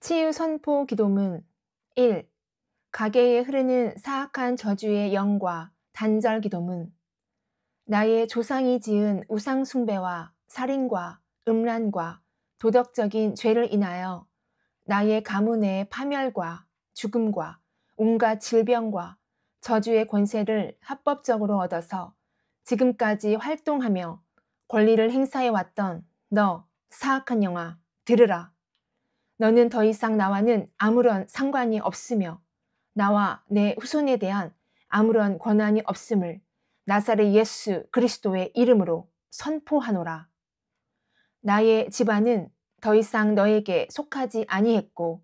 치유 선포 기도문 1. 가게에 흐르는 사악한 저주의 영과 단절 기도문. 나의 조상이 지은 우상 숭배와 살인과 음란과 도덕적인 죄를 인하여 나의 가문의 파멸과 죽음과 온갖 질병과 저주의 권세를 합법적으로 얻어서 지금까지 활동하며 권리를 행사해왔던 너 사악한 영아, 들으라. 너는 더 이상 나와는 아무런 상관이 없으며 나와 내 후손에 대한 아무런 권한이 없음을 나사렛 예수 그리스도의 이름으로 선포하노라. 나의 집안은 더 이상 너에게 속하지 아니했고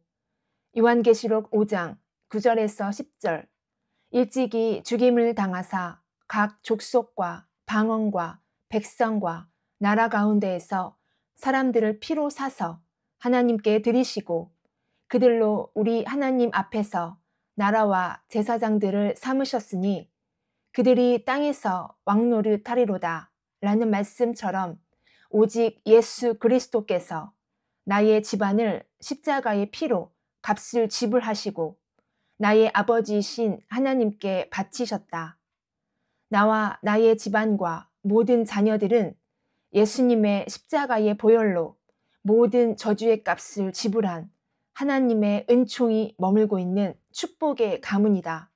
요한계시록 5장 9절에서 10절 일찍이 죽임을 당하사 각 족속과 방언과 백성과 나라 가운데에서 사람들을 피로 사서 하나님께 드리시고 그들로 우리 하나님 앞에서 나라와 제사장들을 삼으셨으니 그들이 땅에서 왕노릇 하리로다 라는 말씀처럼 오직 예수 그리스도께서 나의 집안을 십자가의 피로 값을 지불하시고 나의 아버지이신 하나님께 바치셨다. 나와 나의 집안과 모든 자녀들은 예수님의 십자가의 보혈로 모든 저주의 값을 지불한 하나님의 은총이 머물고 있는 축복의 가문이다.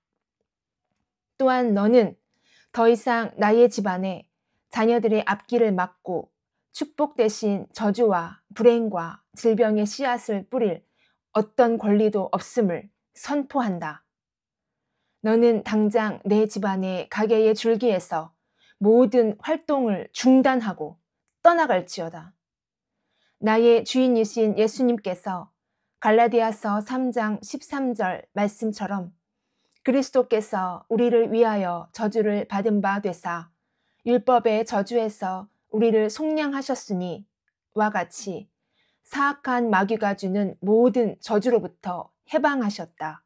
또한 너는 더 이상 나의 집안에 자녀들의 앞길을 막고 축복 대신 저주와 불행과 질병의 씨앗을 뿌릴 어떤 권리도 없음을 선포한다. 너는 당장 내 집안의 가게의 줄기에서 모든 활동을 중단하고 떠나갈지어다. 나의 주인이신 예수님께서 갈라디아서 3장 13절 말씀처럼 그리스도께서 우리를 위하여 저주를 받은 바 되사 율법의 저주에서 우리를 속량하셨으니 와 같이 사악한 마귀가 주는 모든 저주로부터 해방하셨다.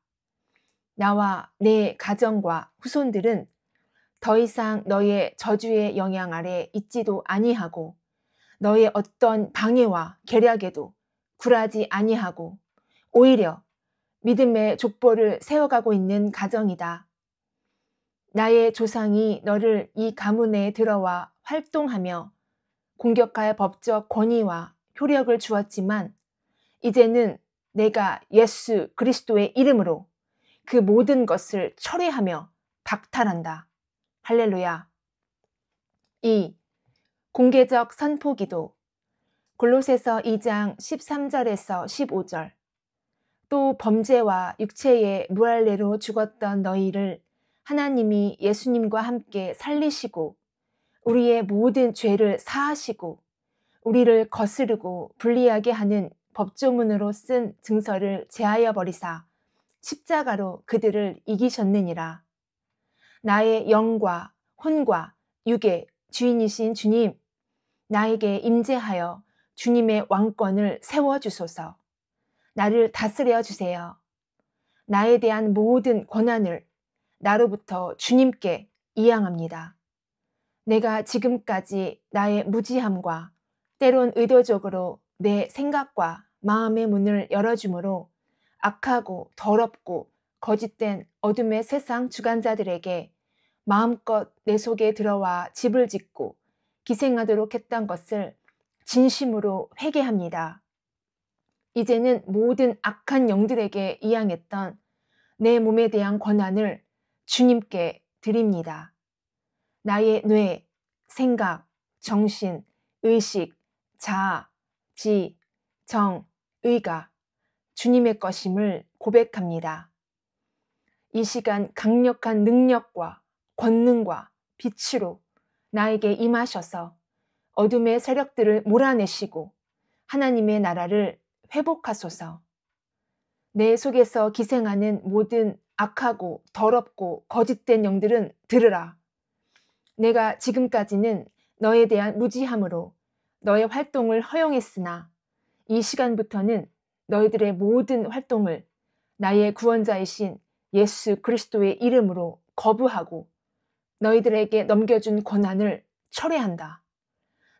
나와 내 가정과 후손들은 더 이상 너의 저주의 영향 아래 있지도 아니하고 너의 어떤 방해와 계략에도 굴하지 아니하고 오히려 믿음의 족보를 세워가고 있는 가정이다. 나의 조상이 너를 이 가문에 들어와 활동하며 공격할 법적 권위와 효력을 주었지만 이제는 내가 예수 그리스도의 이름으로 그 모든 것을 철회하며 박탈한다. 할렐루야. 2. 공개적 선포기도 골로새서 2장 13절에서 15절 또 범죄와 육체의 무할례로 죽었던 너희를 하나님이 예수님과 함께 살리시고 우리의 모든 죄를 사하시고 우리를 거스르고 불리하게 하는 법조문으로 쓴 증서를 제하여 버리사 십자가로 그들을 이기셨느니라. 나의 영과 혼과 육의 주인이신 주님, 나에게 임재하여 주님의 왕권을 세워주소서. 나를 다스려 주세요. 나에 대한 모든 권한을 나로부터 주님께 이양합니다. 내가 지금까지 나의 무지함과 때론 의도적으로 내 생각과 마음의 문을 열어주므로 악하고 더럽고 거짓된 어둠의 세상 주관자들에게 마음껏 내 속에 들어와 집을 짓고 기생하도록 했던 것을 진심으로 회개합니다. 이제는 모든 악한 영들에게 이양했던 내 몸에 대한 권한을 주님께 드립니다. 나의 뇌, 생각, 정신, 의식, 자아, 지, 정, 의가 주님의 것임을 고백합니다. 이 시간 강력한 능력과 권능과 빛으로 나에게 임하셔서 어둠의 세력들을 몰아내시고 하나님의 나라를 회복하소서. 내 속에서 기생하는 모든 악하고 더럽고 거짓된 영들은 들으라. 내가 지금까지는 너에 대한 무지함으로 너의 활동을 허용했으나 이 시간부터는 너희들의 모든 활동을 나의 구원자이신 예수 그리스도의 이름으로 거부하고 너희들에게 넘겨준 권한을 철회한다.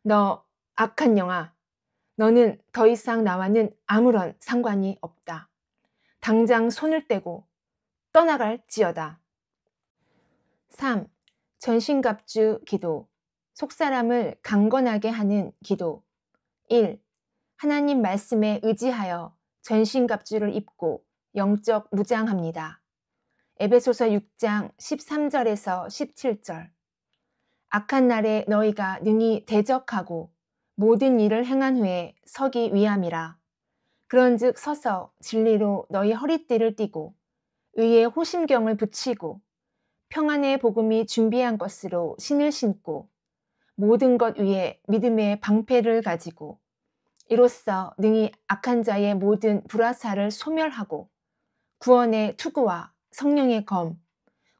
너 악한 영아, 너는 더 이상 나와는 아무런 상관이 없다. 당장 손을 떼고 떠나갈지어다. 3. 전신갑주 기도. 속사람을 강건하게 하는 기도. 1. 하나님 말씀에 의지하여 전신갑주를 입고 영적 무장합니다. 에베소서 6장 13절에서 17절. 악한 날에 너희가 능히 대적하고 모든 일을 행한 후에 서기 위함이라. 그런즉 서서 진리로 너희 허리띠를 띠고 의의 호심경을 붙이고 평안의 복음이 준비한 것으로 신을 신고 모든 것 위에 믿음의 방패를 가지고 이로써 능히 악한 자의 모든 불화살을 소멸하고 구원의 투구와 성령의 검,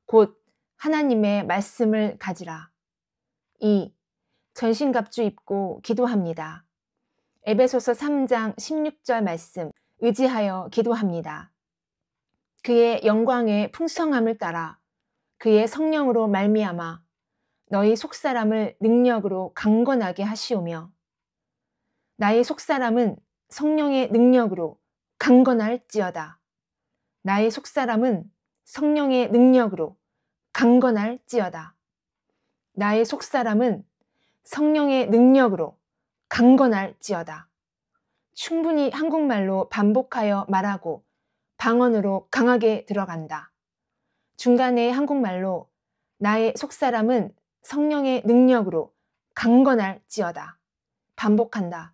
곧 하나님의 말씀을 가지라. 2. 전신갑주 입고 기도합니다. 에베소서 3장 16절 말씀, 의지하여 기도합니다. 그의 영광의 풍성함을 따라 그의 성령으로 말미암아 너희 속사람을 능력으로 강건하게 하시오며 나의 속사람은 성령의 능력으로 강건할지어다. 나의 속사람은 성령의 능력으로 강건할지어다. 나의 속사람은 성령의 능력으로 강건할지어다. 충분히 한국말로 반복하여 말하고 방언으로 강하게 들어간다. 중간에 한국말로 나의 속사람은 성령의 능력으로 강건할지어다. 반복한다.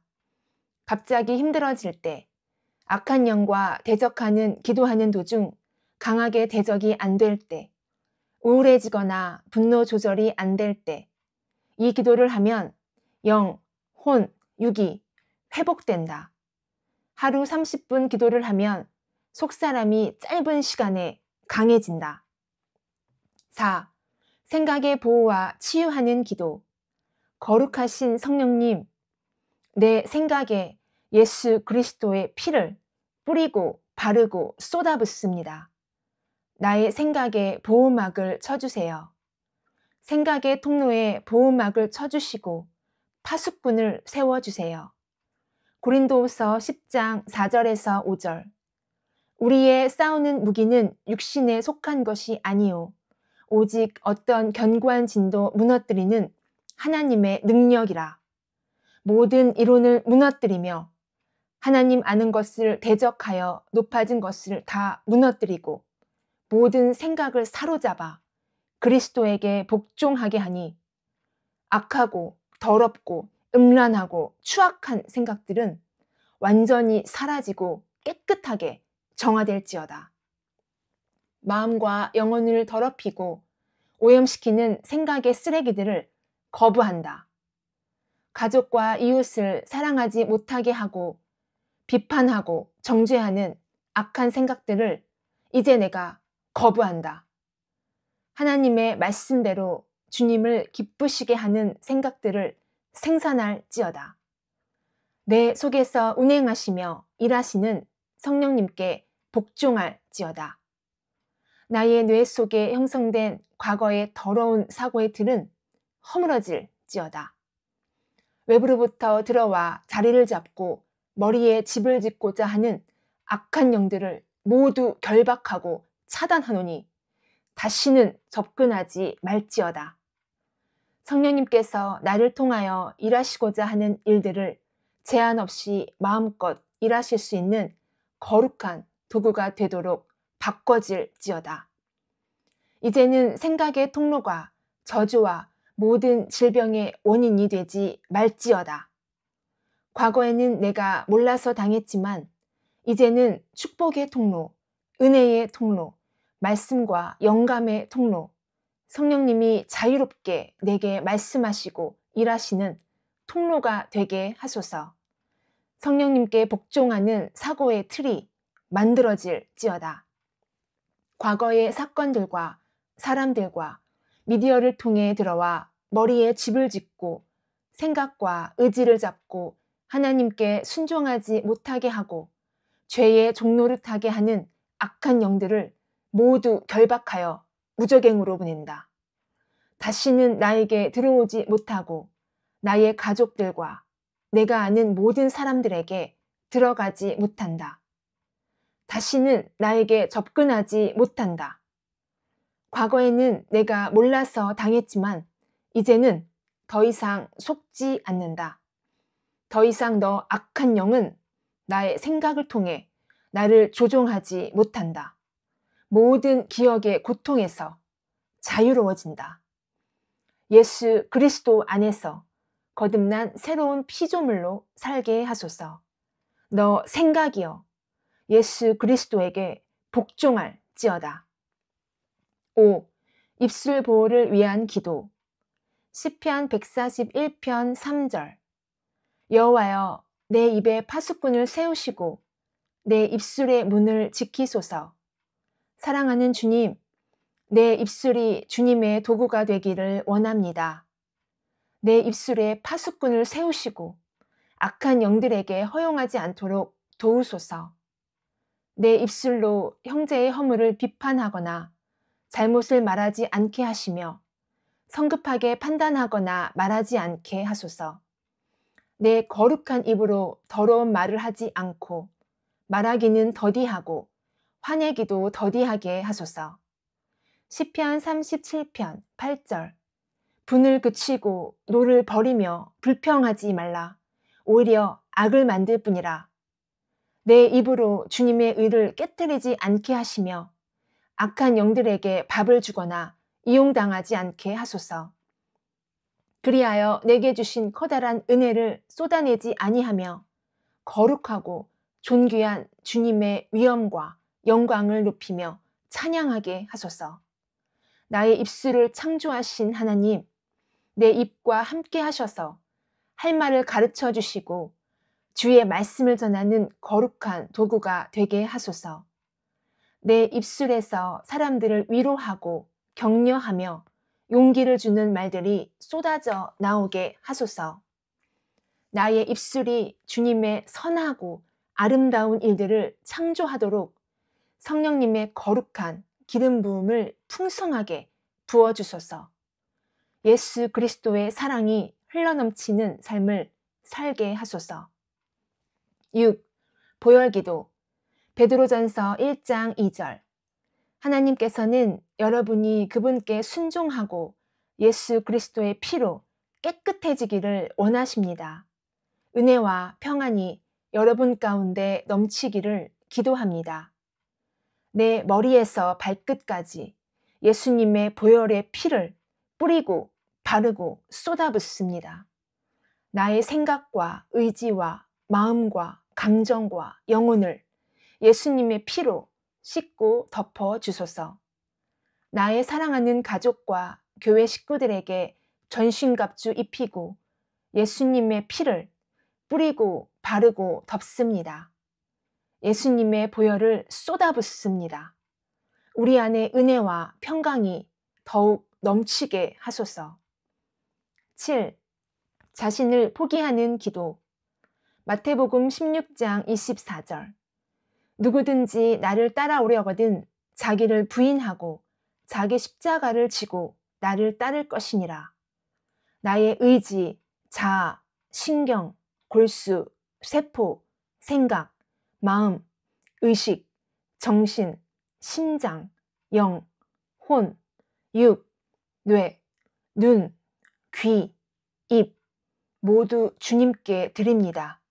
갑자기 힘들어질 때, 악한 영과 대적하는 기도하는 도중 강하게 대적이 안 될 때, 우울해지거나 분노 조절이 안 될 때, 이 기도를 하면 영, 혼, 육이 회복된다. 하루 30분 기도를 하면 속사람이 짧은 시간에 강해진다. 4. 생각의 보호와 치유하는 기도. 거룩하신 성령님, 내 생각에 예수 그리스도의 피를 뿌리고 바르고 쏟아붓습니다. 나의 생각에 보호막을 쳐주세요. 생각의 통로에 보호막을 쳐주시고 파수꾼을 세워주세요. 고린도후서 10장 4절에서 5절. 우리의 싸우는 무기는 육신에 속한 것이 아니요 오직 어떤 견고한 진도 무너뜨리는 하나님의 능력이라. 모든 이론을 무너뜨리며 하나님 아는 것을 대적하여 높아진 것을 다 무너뜨리고 모든 생각을 사로잡아 그리스도에게 복종하게 하니 악하고 더럽고 음란하고 추악한 생각들은 완전히 사라지고 깨끗하게 정화될지어다. 마음과 영혼을 더럽히고 오염시키는 생각의 쓰레기들을 거부한다. 가족과 이웃을 사랑하지 못하게 하고 비판하고 정죄하는 악한 생각들을 이제 내가 거부한다. 하나님의 말씀대로 주님을 기쁘시게 하는 생각들을 생산할지어다. 내 속에서 운행하시며 일하시는 성령님께 복종할지어다. 나의 뇌 속에 형성된 과거의 더러운 사고의 틀은 허물어질지어다. 외부로부터 들어와 자리를 잡고 머리에 집을 짓고자 하는 악한 영들을 모두 결박하고 차단하노니 다시는 접근하지 말지어다. 성령님께서 나를 통하여 일하시고자 하는 일들을 제한 없이 마음껏 일하실 수 있는 거룩한 도구가 되도록 바꿔질지어다. 이제는 생각의 통로가 저주와 모든 질병의 원인이 되지 말지어다. 과거에는 내가 몰라서 당했지만 이제는 축복의 통로, 은혜의 통로, 말씀과 영감의 통로, 성령님이 자유롭게 내게 말씀하시고 일하시는 통로가 되게 하소서. 성령님께 복종하는 사고의 틀이 만들어질지어다. 과거의 사건들과 사람들과 미디어를 통해 들어와 머리에 집을 짓고 생각과 의지를 잡고 하나님께 순종하지 못하게 하고 죄의 종로를 타게 하는 악한 영들을 모두 결박하여 무적행으로 보낸다. 다시는 나에게 들어오지 못하고 나의 가족들과 내가 아는 모든 사람들에게 들어가지 못한다. 다시는 나에게 접근하지 못한다. 과거에는 내가 몰라서 당했지만 이제는 더 이상 속지 않는다. 더 이상 너 악한 영은 나의 생각을 통해 나를 조종하지 못한다. 모든 기억의 고통에서 자유로워진다. 예수 그리스도 안에서 거듭난 새로운 피조물로 살게 하소서. 너 생각이여 예수 그리스도에게 복종할지어다. 5. 입술 보호를 위한 기도. 시편 141편 3절. 여호와여 내 입에 파수꾼을 세우시고 내 입술의 문을 지키소서. 사랑하는 주님, 내 입술이 주님의 도구가 되기를 원합니다. 내 입술에 파수꾼을 세우시고 악한 영들에게 허용하지 않도록 도우소서. 내 입술로 형제의 허물을 비판하거나 잘못을 말하지 않게 하시며 성급하게 판단하거나 말하지 않게 하소서. 내 거룩한 입으로 더러운 말을 하지 않고 말하기는 더디하고 화내기도 더디하게 하소서. 시편 37편 8절. 분을 그치고 노를 버리며 불평하지 말라. 오히려 악을 만들 뿐이라. 내 입으로 주님의 의를 깨뜨리지 않게 하시며 악한 영들에게 밥을 주거나 이용당하지 않게 하소서. 그리하여 내게 주신 커다란 은혜를 쏟아내지 아니하며 거룩하고 존귀한 주님의 위엄과 영광을 높이며 찬양하게 하소서. 나의 입술을 창조하신 하나님, 내 입과 함께 하셔서 할 말을 가르쳐 주시고 주의 말씀을 전하는 거룩한 도구가 되게 하소서. 내 입술에서 사람들을 위로하고 격려하며 용기를 주는 말들이 쏟아져 나오게 하소서. 나의 입술이 주님의 선하고 아름다운 일들을 창조하도록 성령님의 거룩한 기름 부음을 풍성하게 부어주소서. 예수 그리스도의 사랑이 흘러넘치는 삶을 살게 하소서. 6. 보혈기도. 베드로전서 1장 2절. 하나님께서는 여러분이 그분께 순종하고 예수 그리스도의 피로 깨끗해지기를 원하십니다. 은혜와 평안이 여러분 가운데 넘치기를 기도합니다. 내 머리에서 발끝까지 예수님의 보혈의 피를 뿌리고 바르고 쏟아붓습니다. 나의 생각과 의지와 마음과 감정과 영혼을 예수님의 피로 씻고 덮어 주소서. 나의 사랑하는 가족과 교회 식구들에게 전신갑주 입히고 예수님의 피를 뿌리고 바르고 덮습니다. 예수님의 보혈을 쏟아붓습니다. 우리 안에 은혜와 평강이 더욱 넘치게 하소서. 7. 자신을 포기하는 기도. 마태복음 16장 24절. 누구든지 나를 따라오려거든 자기를 부인하고 자기 십자가를 지고 나를 따를 것이니라. 나의 의지, 자아, 신경, 골수, 세포, 생각, 마음, 의식, 정신, 심장, 영, 혼, 육, 뇌, 눈, 귀, 입 모두 주님께 드립니다.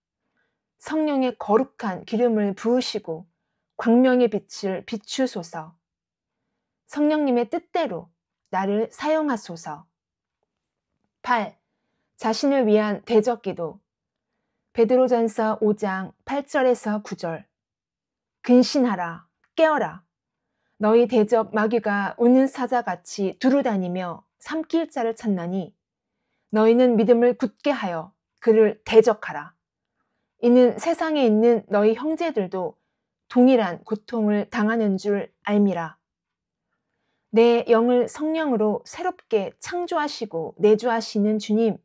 성령의 거룩한 기름을 부으시고 광명의 빛을 비추소서. 성령님의 뜻대로 나를 사용하소서. 8. 자신을 위한 대적기도. 베드로전서 5장 8절에서 9절. 근신하라, 깨어라. 너희 대적 마귀가 우는 사자같이 두루다니며 삼킬 자를 찾나니 너희는 믿음을 굳게 하여 그를 대적하라. 이는 세상에 있는 너희 형제들도 동일한 고통을 당하는 줄 알미라. 내 영을 성령으로 새롭게 창조하시고 내주하시는 주님,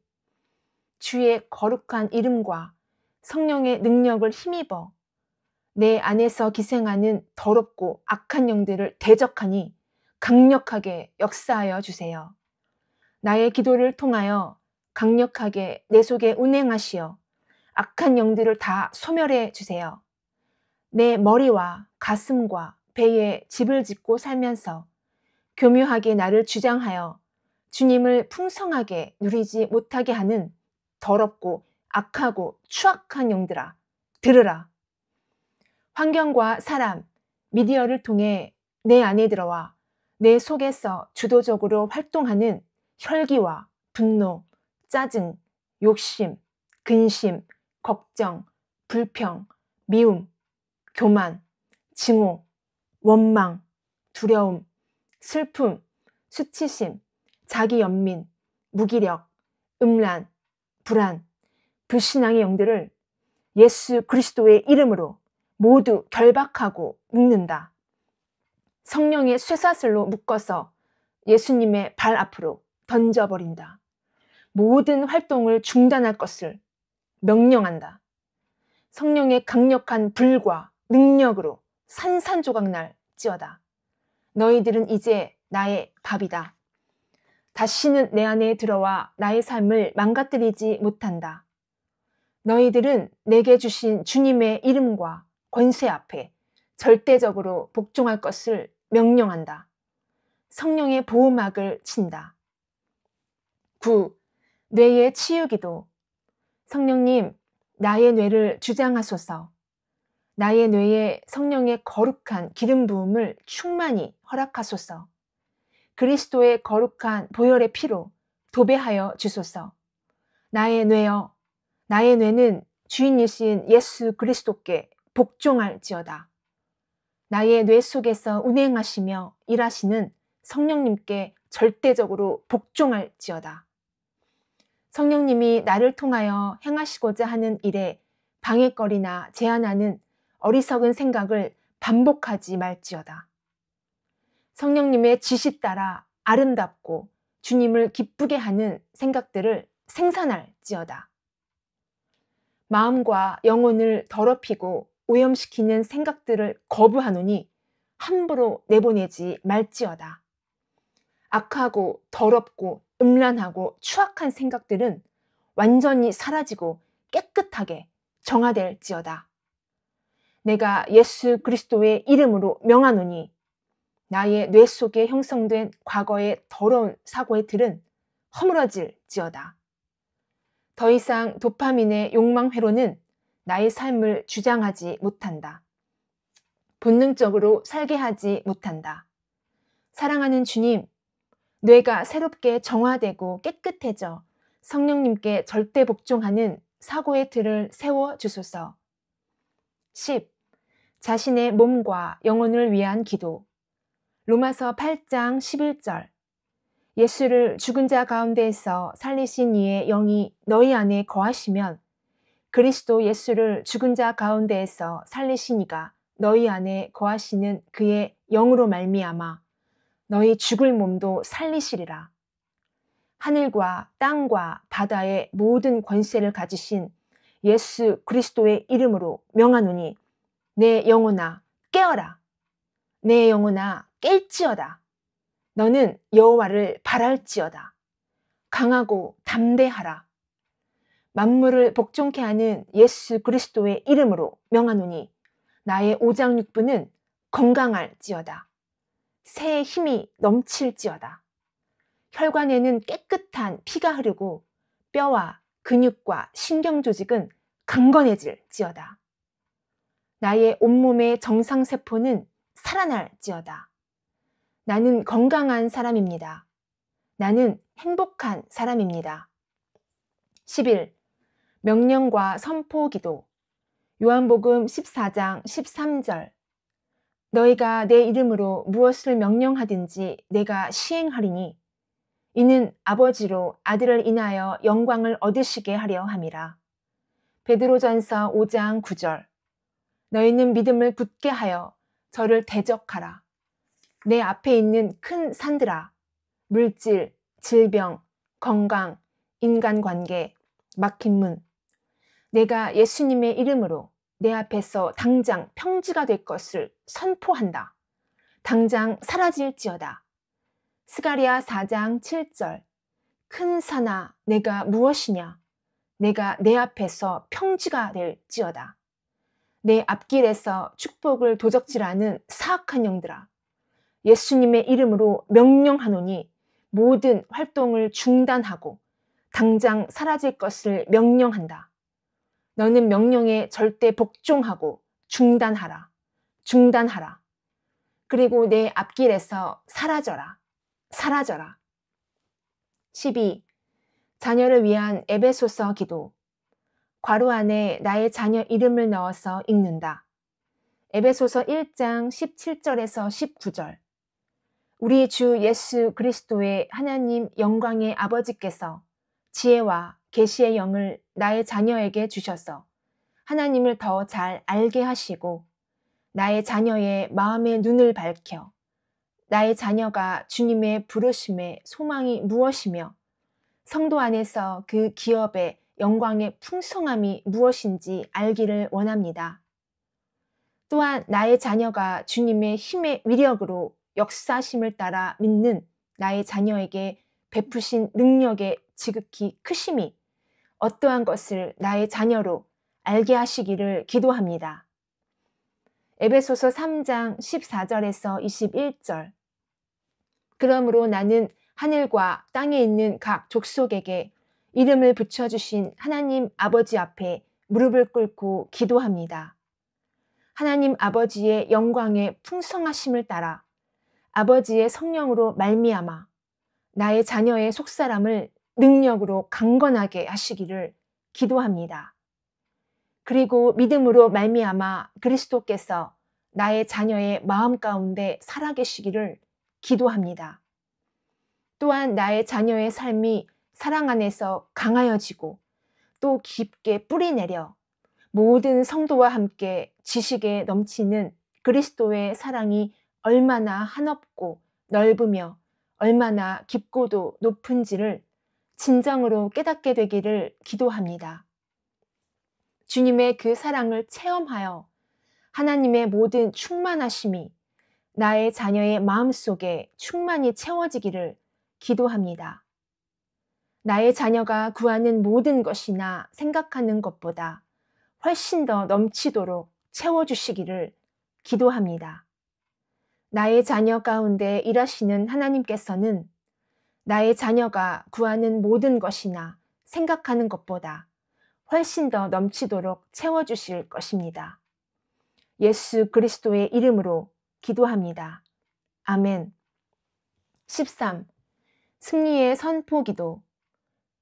주의 거룩한 이름과 성령의 능력을 힘입어 내 안에서 기생하는 더럽고 악한 영들을 대적하니 강력하게 역사하여 주세요. 나의 기도를 통하여 강력하게 내 속에 운행하시어 악한 영들을 다 소멸해 주세요. 내 머리와 가슴과 배에 집을 짓고 살면서 교묘하게 나를 주장하여 주님을 풍성하게 누리지 못하게 하는 더럽고 악하고 추악한 영들아, 들으라. 환경과 사람, 미디어를 통해 내 안에 들어와 내 속에서 주도적으로 활동하는 혈기와 분노, 짜증, 욕심, 근심, 걱정, 불평, 미움, 교만, 증오, 원망, 두려움, 슬픔, 수치심, 자기연민, 무기력, 음란, 불안, 불신앙의 영들을 예수 그리스도의 이름으로 모두 결박하고 묶는다. 성령의 쇠사슬로 묶어서 예수님의 발 앞으로 던져버린다. 모든 활동을 중단할 것을 명령한다. 성령의 강력한 불과 능력으로 산산조각 날지어다. 너희들은 이제 나의 밥이다. 다시는 내 안에 들어와 나의 삶을 망가뜨리지 못한다. 너희들은 내게 주신 주님의 이름과 권세 앞에 절대적으로 복종할 것을 명령한다. 성령의 보호막을 친다. 9. 뇌의 치유기도. 성령님, 나의 뇌를 주장하소서. 나의 뇌에 성령의 거룩한 기름 부음을 충만히 허락하소서. 그리스도의 거룩한 보혈의 피로 도배하여 주소서. 나의 뇌여, 나의 뇌는 주인이신 예수 그리스도께 복종할지어다. 나의 뇌 속에서 운행하시며 일하시는 성령님께 절대적으로 복종할지어다. 성령님이 나를 통하여 행하시고자 하는 일에 방해거리나 제한하는 어리석은 생각을 반복하지 말지어다. 성령님의 지시 따라 아름답고 주님을 기쁘게 하는 생각들을 생산할지어다. 마음과 영혼을 더럽히고 오염시키는 생각들을 거부하노니 함부로 내보내지 말지어다. 악하고 더럽고 음란하고 추악한 생각들은 완전히 사라지고 깨끗하게 정화될지어다. 내가 예수 그리스도의 이름으로 명하노니 나의 뇌 속에 형성된 과거의 더러운 사고의 틀은 허물어질지어다. 더 이상 도파민의 욕망회로는 나의 삶을 주장하지 못한다. 본능적으로 살게 하지 못한다. 사랑하는 주님, 뇌가 새롭게 정화되고 깨끗해져 성령님께 절대 복종하는 사고의 틀을 세워주소서. 10. 자신의 몸과 영혼을 위한 기도. 로마서 8장 11절. 예수를 죽은 자 가운데에서 살리신 이의 영이 너희 안에 거하시면 그리스도 예수를 죽은 자 가운데에서 살리신 이가 너희 안에 거하시는 그의 영으로 말미암아 너희 죽을 몸도 살리시리라. 하늘과 땅과 바다의 모든 권세를 가지신 예수 그리스도의 이름으로 명하노니 내 영혼아 깨어라. 내 영혼아 깰지어다. 너는 여호와를 바랄지어다. 강하고 담대하라. 만물을 복종케 하는 예수 그리스도의 이름으로 명하노니 나의 오장육부는 건강할지어다. 새의 힘이 넘칠지어다. 혈관에는 깨끗한 피가 흐르고 뼈와 근육과 신경조직은 강건해질지어다. 나의 온몸의 정상세포는 살아날지어다. 나는 건강한 사람입니다. 나는 행복한 사람입니다. 11. 명령과 선포기도. 요한복음 14장 13절. 너희가 내 이름으로 무엇을 명령하든지 내가 시행하리니 이는 아버지로 아들을 인하여 영광을 얻으시게 하려 함이라. 베드로전서 5장 9절. 너희는 믿음을 굳게 하여 저를 대적하라. 내 앞에 있는 큰 산들아, 물질, 질병, 건강, 인간관계, 막힌 문. 내가 예수님의 이름으로 내 앞에서 당장 평지가 될 것을 선포한다. 당장 사라질지어다. 스가랴 4장 7절. 큰 산아, 내가 무엇이냐? 내가 내 앞에서 평지가 될지어다. 내 앞길에서 축복을 도적질하는 사악한 영들아, 예수님의 이름으로 명령하노니 모든 활동을 중단하고 당장 사라질 것을 명령한다. 너는 명령에 절대 복종하고 중단하라. 중단하라. 그리고 내 앞길에서 사라져라. 사라져라. 12. 자녀를 위한 에베소서 기도. 괄호 안에 나의 자녀 이름을 넣어서 읽는다. 에베소서 1장 17절에서 19절. 우리 주 예수 그리스도의 하나님 영광의 아버지께서 지혜와 계시의 영을 나의 자녀에게 주셔서 하나님을 더 잘 알게 하시고 나의 자녀의 마음의 눈을 밝혀 나의 자녀가 주님의 부르심의 소망이 무엇이며 성도 안에서 그 기업의 영광의 풍성함이 무엇인지 알기를 원합니다. 또한 나의 자녀가 주님의 힘의 위력으로 역사심을 따라 믿는 나의 자녀에게 베푸신 능력의 지극히 크심이 어떠한 것을 나의 자녀로 알게 하시기를 기도합니다. 에베소서 3장 14절에서 21절. 그러므로 나는 하늘과 땅에 있는 각 족속에게 이름을 붙여주신 하나님 아버지 앞에 무릎을 꿇고 기도합니다. 하나님 아버지의 영광의 풍성하심을 따라 아버지의 성령으로 말미암아 나의 자녀의 속사람을 능력으로 강건하게 하시기를 기도합니다. 그리고 믿음으로 말미암아 그리스도께서 나의 자녀의 마음 가운데 살아계시기를 기도합니다. 또한 나의 자녀의 삶이 사랑 안에서 강하여지고 또 깊게 뿌리내려 모든 성도와 함께 지식에 넘치는 그리스도의 사랑이 얼마나 한없고 넓으며 얼마나 깊고도 높은지를 진정으로 깨닫게 되기를 기도합니다. 주님의 그 사랑을 체험하여 하나님의 모든 충만하심이 나의 자녀의 마음속에 충만히 채워지기를 기도합니다. 나의 자녀가 구하는 모든 것이나 생각하는 것보다 훨씬 더 넘치도록 채워주시기를 기도합니다. 나의 자녀 가운데 일하시는 하나님께서는 나의 자녀가 구하는 모든 것이나 생각하는 것보다 훨씬 더 넘치도록 채워주실 것입니다. 예수 그리스도의 이름으로 기도합니다. 아멘. 13. 승리의 선포기도.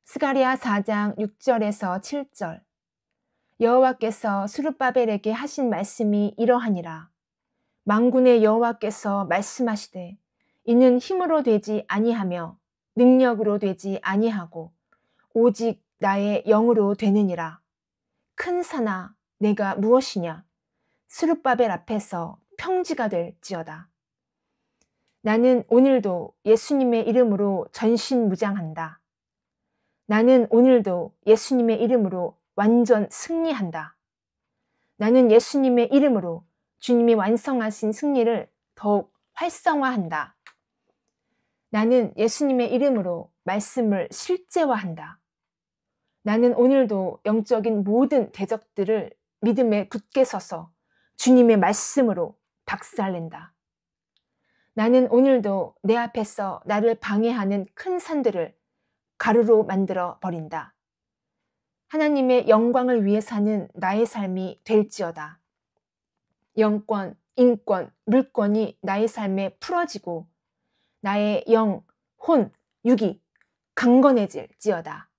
스가랴 4장 6절에서 7절. 여호와께서 스룹바벨에게 하신 말씀이 이러하니라. 만군의 여호와께서 말씀하시되 이는 힘으로 되지 아니하며 능력으로 되지 아니하고 오직 나의 영으로 되느니라. 큰 산아 내가 무엇이냐? 스룹바벨 앞에서 평지가 될지어다. 나는 오늘도 예수님의 이름으로 전신무장한다. 나는 오늘도 예수님의 이름으로 완전 승리한다. 나는 예수님의 이름으로 주님이 완성하신 승리를 더욱 활성화한다. 나는 예수님의 이름으로 말씀을 실제화한다. 나는 오늘도 영적인 모든 대적들을 믿음에 굳게 서서 주님의 말씀으로 박살낸다. 나는 오늘도 내 앞에서 나를 방해하는 큰 산들을 가루로 만들어 버린다. 하나님의 영광을 위해 사는 나의 삶이 될지어다. 영권, 인권, 물권이 나의 삶에 풀어지고 나의 영, 혼, 육이 강건해질지어다.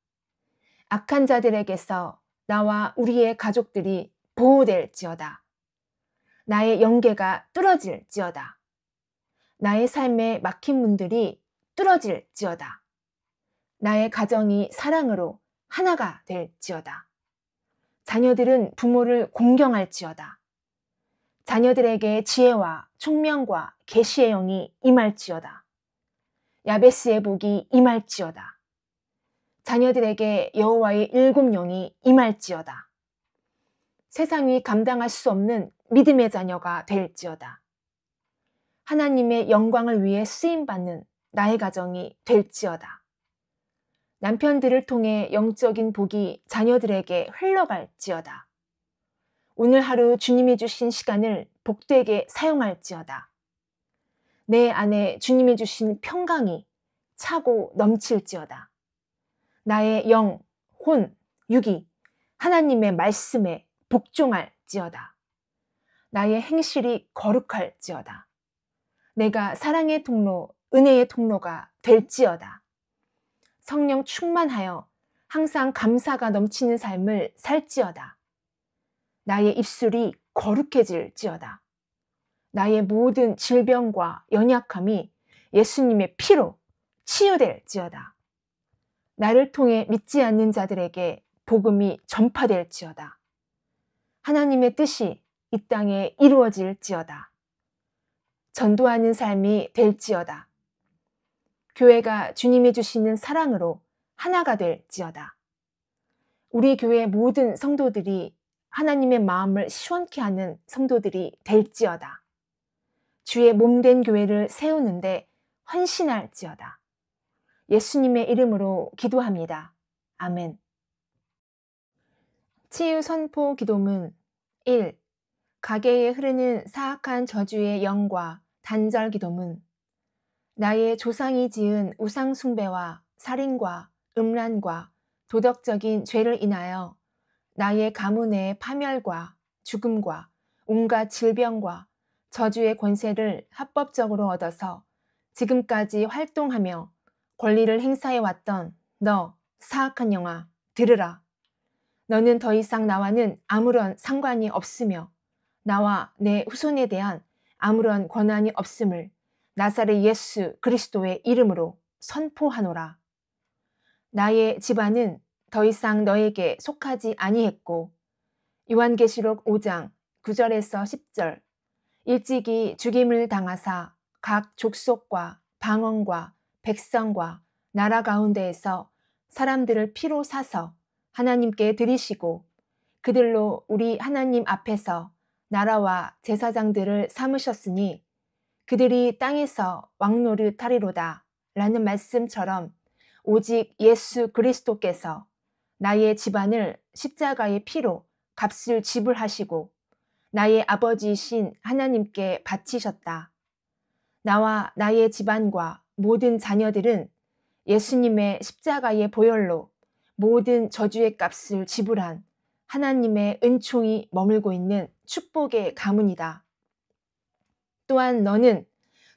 악한 자들에게서 나와 우리의 가족들이 보호될지어다. 나의 영계가 뚫어질지어다. 나의 삶에 막힌 문들이 뚫어질지어다. 나의 가정이 사랑으로 하나가 될지어다. 자녀들은 부모를 공경할지어다. 자녀들에게 지혜와 총명과 계시의 영이 임할지어다. 야베스의 복이 임할지어다. 자녀들에게 여호와의 일곱 영이 임할지어다. 세상이 감당할 수 없는 믿음의 자녀가 될지어다. 하나님의 영광을 위해 쓰임받는 나의 가정이 될지어다. 남편들을 통해 영적인 복이 자녀들에게 흘러갈지어다. 오늘 하루 주님이 주신 시간을 복되게 사용할지어다. 내 안에 주님이 주신 평강이 차고 넘칠지어다. 나의 영, 혼, 육이 하나님의 말씀에 복종할지어다. 나의 행실이 거룩할지어다. 내가 사랑의 통로, 은혜의 통로가 될지어다. 성령 충만하여 항상 감사가 넘치는 삶을 살지어다. 나의 입술이 거룩해질지어다. 나의 모든 질병과 연약함이 예수님의 피로 치유될지어다. 나를 통해 믿지 않는 자들에게 복음이 전파될지어다. 하나님의 뜻이 이 땅에 이루어질지어다. 전도하는 삶이 될지어다. 교회가 주님이 주시는 사랑으로 하나가 될지어다. 우리 교회 모든 성도들이 하나님의 마음을 시원케 하는 성도들이 될지어다. 주의 몸된 교회를 세우는데 헌신할지어다. 예수님의 이름으로 기도합니다. 아멘. 치유 선포 기도문 1. 가게에 흐르는 사악한 저주의 영과 단절 기도문. 나의 조상이 지은 우상 숭배와 살인과 음란과 도덕적인 죄를 인하여 나의 가문의 파멸과 죽음과 온갖 질병과 저주의 권세를 합법적으로 얻어서 지금까지 활동하며 권리를 행사해왔던 너 사악한 영아, 들으라. 너는 더 이상 나와는 아무런 상관이 없으며 나와 내 후손에 대한 아무런 권한이 없음을 나사렛 예수 그리스도의 이름으로 선포하노라. 나의 집안은 더 이상 너에게 속하지 아니했고 요한계시록 5장 9절에서 10절 일찍이 죽임을 당하사 각 족속과 방언과 백성과 나라 가운데에서 사람들을 피로 사서 하나님께 드리시고 그들로 우리 하나님 앞에서 나라와 제사장들을 삼으셨으니 그들이 땅에서 왕노릇 하리로다 라는 말씀처럼 오직 예수 그리스도께서 나의 집안을 십자가의 피로 값을 지불하시고 나의 아버지이신 하나님께 바치셨다. 나와 나의 집안과 모든 자녀들은 예수님의 십자가의 보혈로 모든 저주의 값을 지불한 하나님의 은총이 머물고 있는 축복의 가문이다. 또한 너는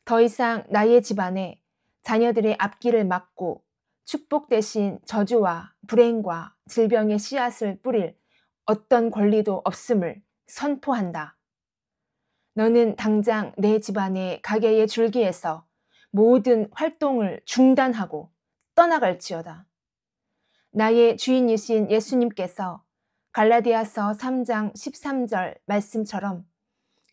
더 이상 나의 집안에 자녀들의 앞길을 막고 축복 대신 저주와 불행과 질병의 씨앗을 뿌릴 어떤 권리도 없음을 선포한다. 너는 당장 내 집안의 가게의 줄기에서 모든 활동을 중단하고 떠나갈지어다. 나의 주인이신 예수님께서 갈라디아서 3장 13절 말씀처럼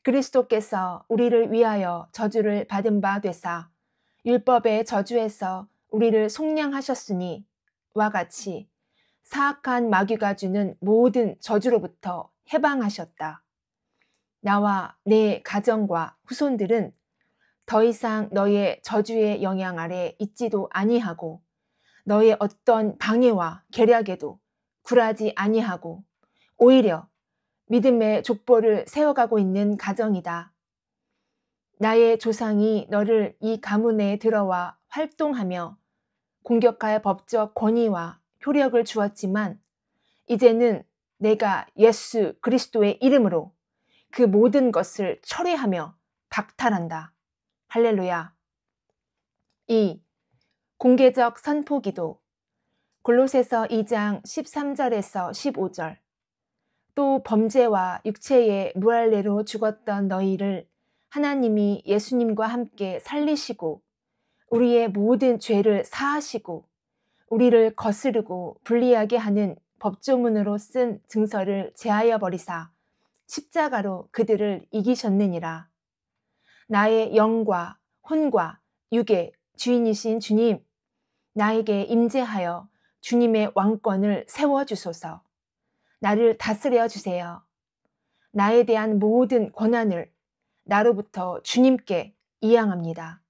그리스도께서 우리를 위하여 저주를 받은 바 되사 율법의 저주에서 우리를 속량하셨으니 와 같이 사악한 마귀가 주는 모든 저주로부터 해방하셨다. 나와 내 가정과 후손들은 더 이상 너의 저주의 영향 아래 있지도 아니하고 너의 어떤 방해와 계략에도 굴하지 아니하고 오히려 믿음의 족보를 세워가고 있는 가정이다. 나의 조상이 너를 이 가문에 들어와 활동하며 공격할 법적 권위와 효력을 주었지만 이제는 내가 예수 그리스도의 이름으로 그 모든 것을 철회하며 박탈한다. 할렐루야. 2. 공개적 선포기도. 골로새서 2장 13절에서 15절. 또 범죄와 육체의 무할례로 죽었던 너희를 하나님이 예수님과 함께 살리시고 우리의 모든 죄를 사하시고 우리를 거스르고 불리하게 하는 법조문으로 쓴 증서를 제하여 버리사 십자가로 그들을 이기셨느니라. 나의 영과 혼과 육의 주인이신 주님, 나에게 임재하여 주님의 왕권을 세워주소서. 나를 다스려 주세요. 나에 대한 모든 권한을 나로부터 주님께 이양합니다.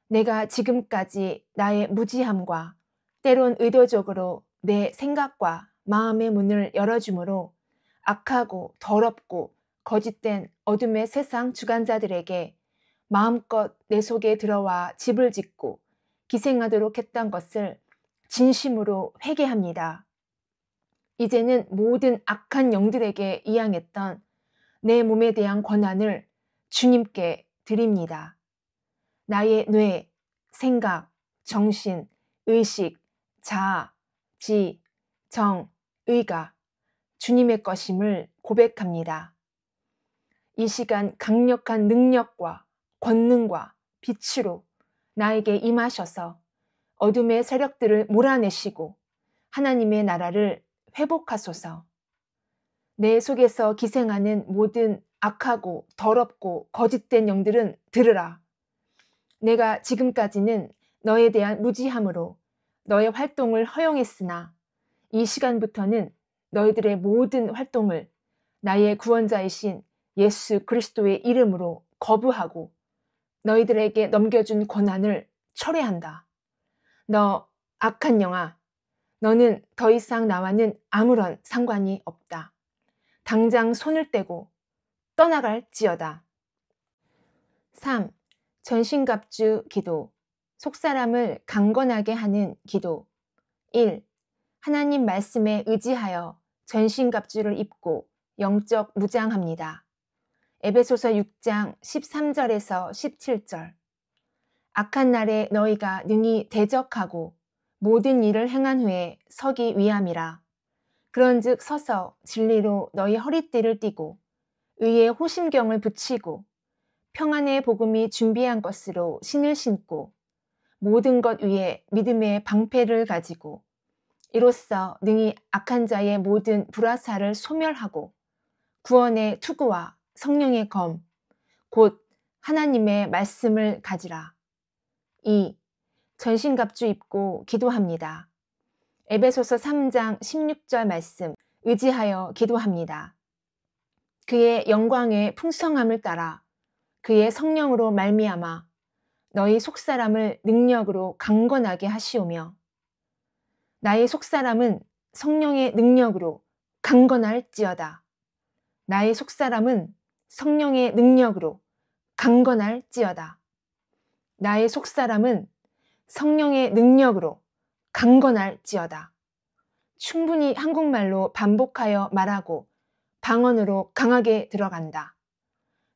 내가 지금까지 나의 무지함과 때론 의도적으로 내 생각과 마음의 문을 열어주므로 악하고 더럽고 거짓된 어둠의 세상 주관자들에게 마음껏 내 속에 들어와 집을 짓고 기생하도록 했던 것을 진심으로 회개합니다. 이제는 모든 악한 영들에게 이양했던 내 몸에 대한 권한을 주님께 드립니다. 나의 뇌, 생각, 정신, 의식, 자아, 지, 정, 의가 주님의 것임을 고백합니다. 이 시간 강력한 능력과 권능과 빛으로 나에게 임하셔서 어둠의 세력들을 몰아내시고 하나님의 나라를 회복하소서. 내 속에서 기생하는 모든 악하고 더럽고 거짓된 영들은 들으라. 내가 지금까지는 너에 대한 무지함으로 너의 활동을 허용했으나 이 시간부터는 너희들의 모든 활동을 나의 구원자이신 예수 그리스도의 이름으로 거부하고 너희들에게 넘겨준 권한을 철회한다. 너 악한 영아, 너는 더 이상 나와는 아무런 상관이 없다. 당장 손을 떼고 떠나갈지어다. 3. 전신갑주 기도. 속사람을 강건하게 하는 기도. 1. 하나님 말씀에 의지하여 전신갑주를 입고 영적 무장합니다. 에베소서 6장 13절에서 17절. 악한 날에 너희가 능히 대적하고 모든 일을 행한 후에 서기 위함이라. 그런즉 서서 진리로 너희 허리띠를 띠고 의의 호심경을 붙이고 평안의 복음이 준비한 것으로 신을 신고 모든 것 위에 믿음의 방패를 가지고 이로써 능히 악한 자의 모든 불화살을 소멸하고 구원의 투구와 성령의 검, 곧 하나님의 말씀을 가지라. 2. 전신갑주 입고 기도합니다. 에베소서 3장 16절 말씀 의지하여 기도합니다. 그의 영광의 풍성함을 따라 그의 성령으로 말미암아 너희 속사람을 능력으로 강건하게 하시오며 나의 속사람은 성령의 능력으로 강건할지어다. 나의 속사람은 성령의 능력으로 강건할지어다. 나의 속사람은 성령의 능력으로 강건할지어다. 충분히 한국말로 반복하여 말하고 방언으로 강하게 들어간다.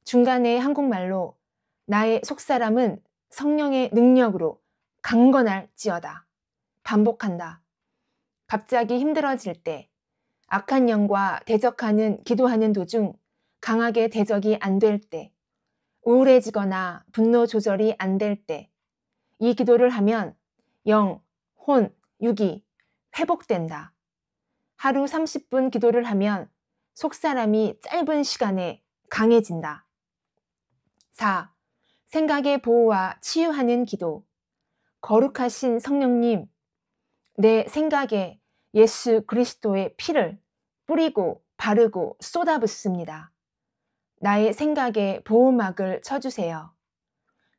중간에 한국말로 나의 속사람은 성령의 능력으로 강건할지어다. 반복한다. 갑자기 힘들어질 때, 악한 영과 대적하는 기도하는 도중 강하게 대적이 안 될 때, 우울해지거나 분노 조절이 안 될 때, 이 기도를 하면 영, 혼, 육이 회복된다. 하루 30분 기도를 하면 속사람이 짧은 시간에 강해진다. 4. 생각의 보호와 치유하는 기도. 거룩하신 성령님, 내 생각에 예수 그리스도의 피를 뿌리고 바르고 쏟아붓습니다. 나의 생각에 보호막을 쳐주세요.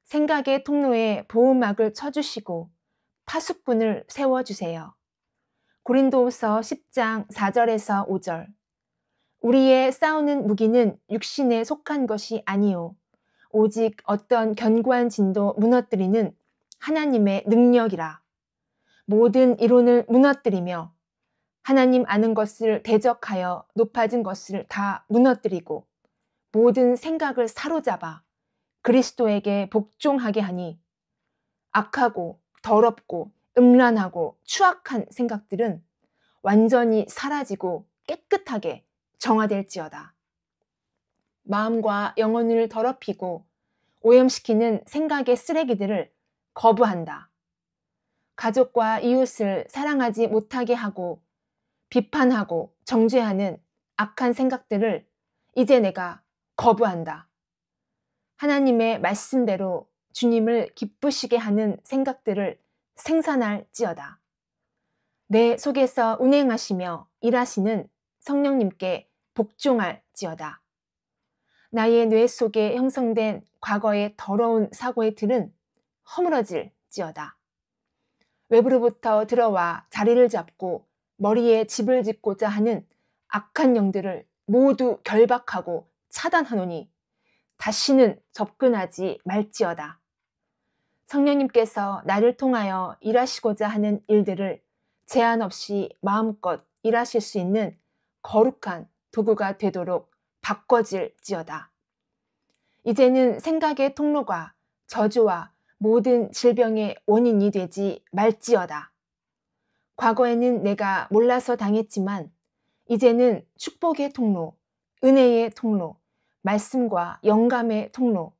생각의 통로에 보호막을 쳐주시고 파수꾼을 세워주세요. 고린도후서 10장 4절에서 5절. 우리의 싸우는 무기는 육신에 속한 것이 아니요 오직 어떤 견고한 진도 무너뜨리는 하나님의 능력이라. 모든 이론을 무너뜨리며 하나님 아는 것을 대적하여 높아진 것을 다 무너뜨리고 모든 생각을 사로잡아 그리스도에게 복종하게 하니 악하고 더럽고 음란하고 추악한 생각들은 완전히 사라지고 깨끗하게 정화될지어다. 마음과 영혼을 더럽히고 오염시키는 생각의 쓰레기들을 거부한다. 가족과 이웃을 사랑하지 못하게 하고 비판하고 정죄하는 악한 생각들을 이제 내가 거부한다. 하나님의 말씀대로 주님을 기쁘시게 하는 생각들을 생산할지어다. 내 속에서 운행하시며 일하시는 성령님께 복종할지어다. 나의 뇌 속에 형성된 과거의 더러운 사고의 틀은 허물어질지어다. 외부로부터 들어와 자리를 잡고 머리에 집을 짓고자 하는 악한 영들을 모두 결박하고 차단하노니 다시는 접근하지 말지어다. 성령님께서 나를 통하여 일하시고자 하는 일들을 제한 없이 마음껏 일하실 수 있는 거룩한 도구가 되도록 바꿔질지어다. 이제는 생각의 통로가 저주와 모든 질병의 원인이 되지 말지어다. 과거에는 내가 몰라서 당했지만 이제는 축복의 통로, 은혜의 통로, 말씀과 영감의 통로,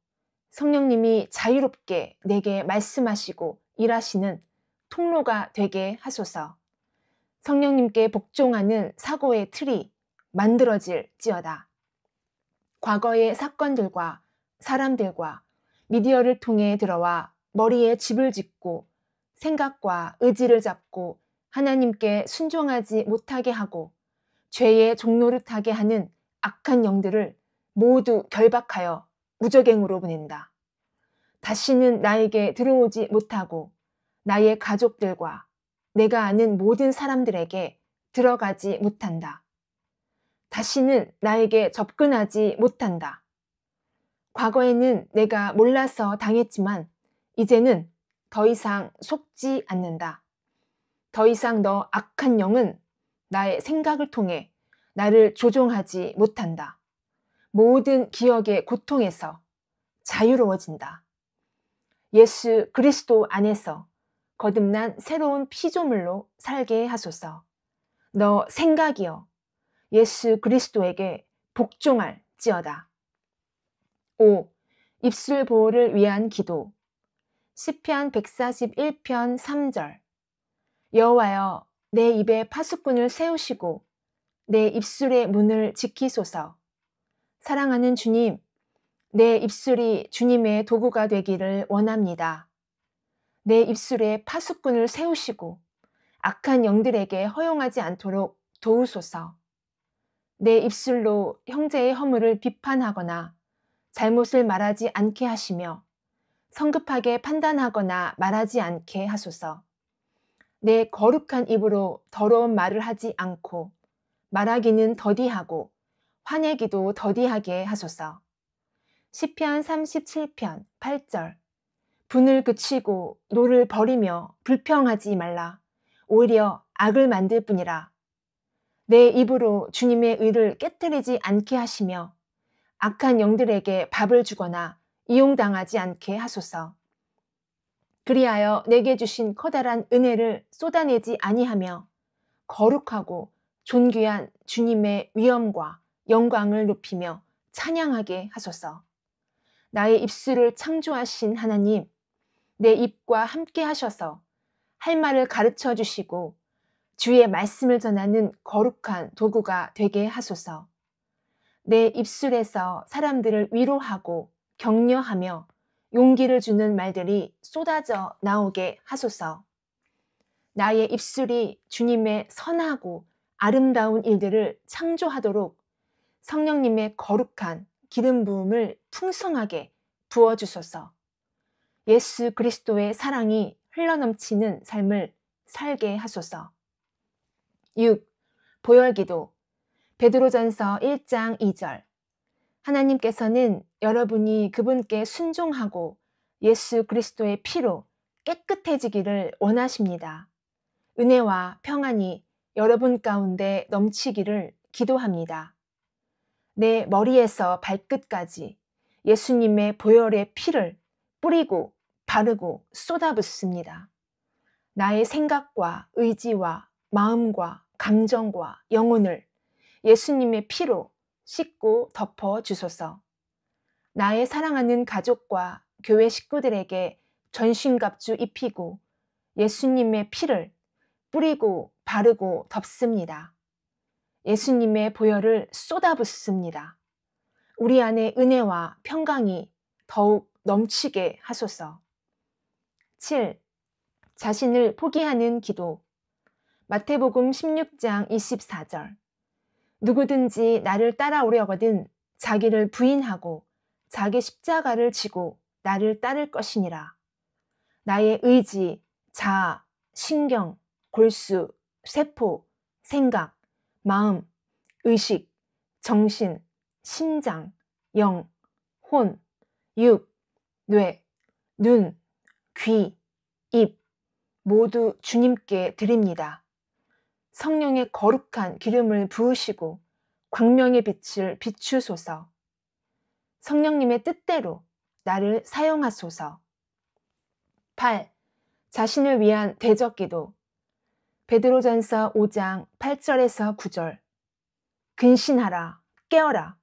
성령님이 자유롭게 내게 말씀하시고 일하시는 통로가 되게 하소서. 성령님께 복종하는 사고의 틀이 만들어질지어다. 과거의 사건들과 사람들과 미디어를 통해 들어와 머리에 집을 짓고 생각과 의지를 잡고 하나님께 순종하지 못하게 하고 죄의 종노릇하게 하는 악한 영들을 모두 결박하여 무적행으로 보낸다. 다시는 나에게 들어오지 못하고 나의 가족들과 내가 아는 모든 사람들에게 들어가지 못한다. 다시는 나에게 접근하지 못한다. 과거에는 내가 몰라서 당했지만 이제는 더 이상 속지 않는다. 더 이상 너 악한 영은 나의 생각을 통해 나를 조종하지 못한다. 모든 기억의 고통에서 자유로워진다. 예수 그리스도 안에서 거듭난 새로운 피조물로 살게 하소서. 너 생각이여 예수 그리스도에게 복종할지어다. 5. 입술 보호를 위한 기도. 시편 141편 3절. 여호와여 내 입에 파수꾼을 세우시고 내 입술의 문을 지키소서. 사랑하는 주님, 내 입술이 주님의 도구가 되기를 원합니다. 내 입술에 파수꾼을 세우시고 악한 영들에게 허용하지 않도록 도우소서. 내 입술로 형제의 허물을 비판하거나 잘못을 말하지 않게 하시며 성급하게 판단하거나 말하지 않게 하소서. 내 거룩한 입으로 더러운 말을 하지 않고 말하기는 더디하고 화내기도 더디하게 하소서. 시편 37편 8절. 분을 그치고 노를 버리며 불평하지 말라. 오히려 악을 만들 뿐이라. 내 입으로 주님의 의를 깨뜨리지 않게 하시며 악한 영들에게 밥을 주거나 이용당하지 않게 하소서. 그리하여 내게 주신 커다란 은혜를 쏟아내지 아니하며 거룩하고 존귀한 주님의 위엄과 영광을 높이며 찬양하게 하소서. 나의 입술을 창조하신 하나님, 내 입과 함께 하셔서 할 말을 가르쳐 주시고 주의 말씀을 전하는 거룩한 도구가 되게 하소서. 내 입술에서 사람들을 위로하고 격려하며 용기를 주는 말들이 쏟아져 나오게 하소서. 나의 입술이 주님의 선하고 아름다운 일들을 창조하도록 성령님의 거룩한 기름 부음을 풍성하게 부어주소서. 예수 그리스도의 사랑이 흘러넘치는 삶을 살게 하소서. 6. 보혈기도. 베드로전서 1장 2절. 하나님께서는 여러분이 그분께 순종하고 예수 그리스도의 피로 깨끗해지기를 원하십니다. 은혜와 평안이 여러분 가운데 넘치기를 기도합니다. 내 머리에서 발끝까지 예수님의 보혈의 피를 뿌리고 바르고 쏟아붓습니다. 나의 생각과 의지와 마음과 감정과 영혼을 예수님의 피로 씻고 덮어 주소서. 나의 사랑하는 가족과 교회 식구들에게 전신갑주 입히고 예수님의 피를 뿌리고 바르고 덮습니다. 예수님의 보혈을 쏟아붓습니다. 우리 안에 은혜와 평강이 더욱 넘치게 하소서. 7. 자신을 포기하는 기도. 마태복음 16장 24절. 누구든지 나를 따라오려거든 자기를 부인하고 자기 십자가를 지고 나를 따를 것이니라. 나의 의지, 자아, 신경, 골수, 세포, 생각, 마음, 의식, 정신, 심장, 영, 혼, 육, 뇌, 눈, 귀, 입 모두 주님께 드립니다. 성령의 거룩한 기름을 부으시고 광명의 빛을 비추소서. 성령님의 뜻대로 나를 사용하소서. 8. 자신을 위한 대적기도. 베드로전서 5장 8절에서 9절. 근신하라, 깨어라.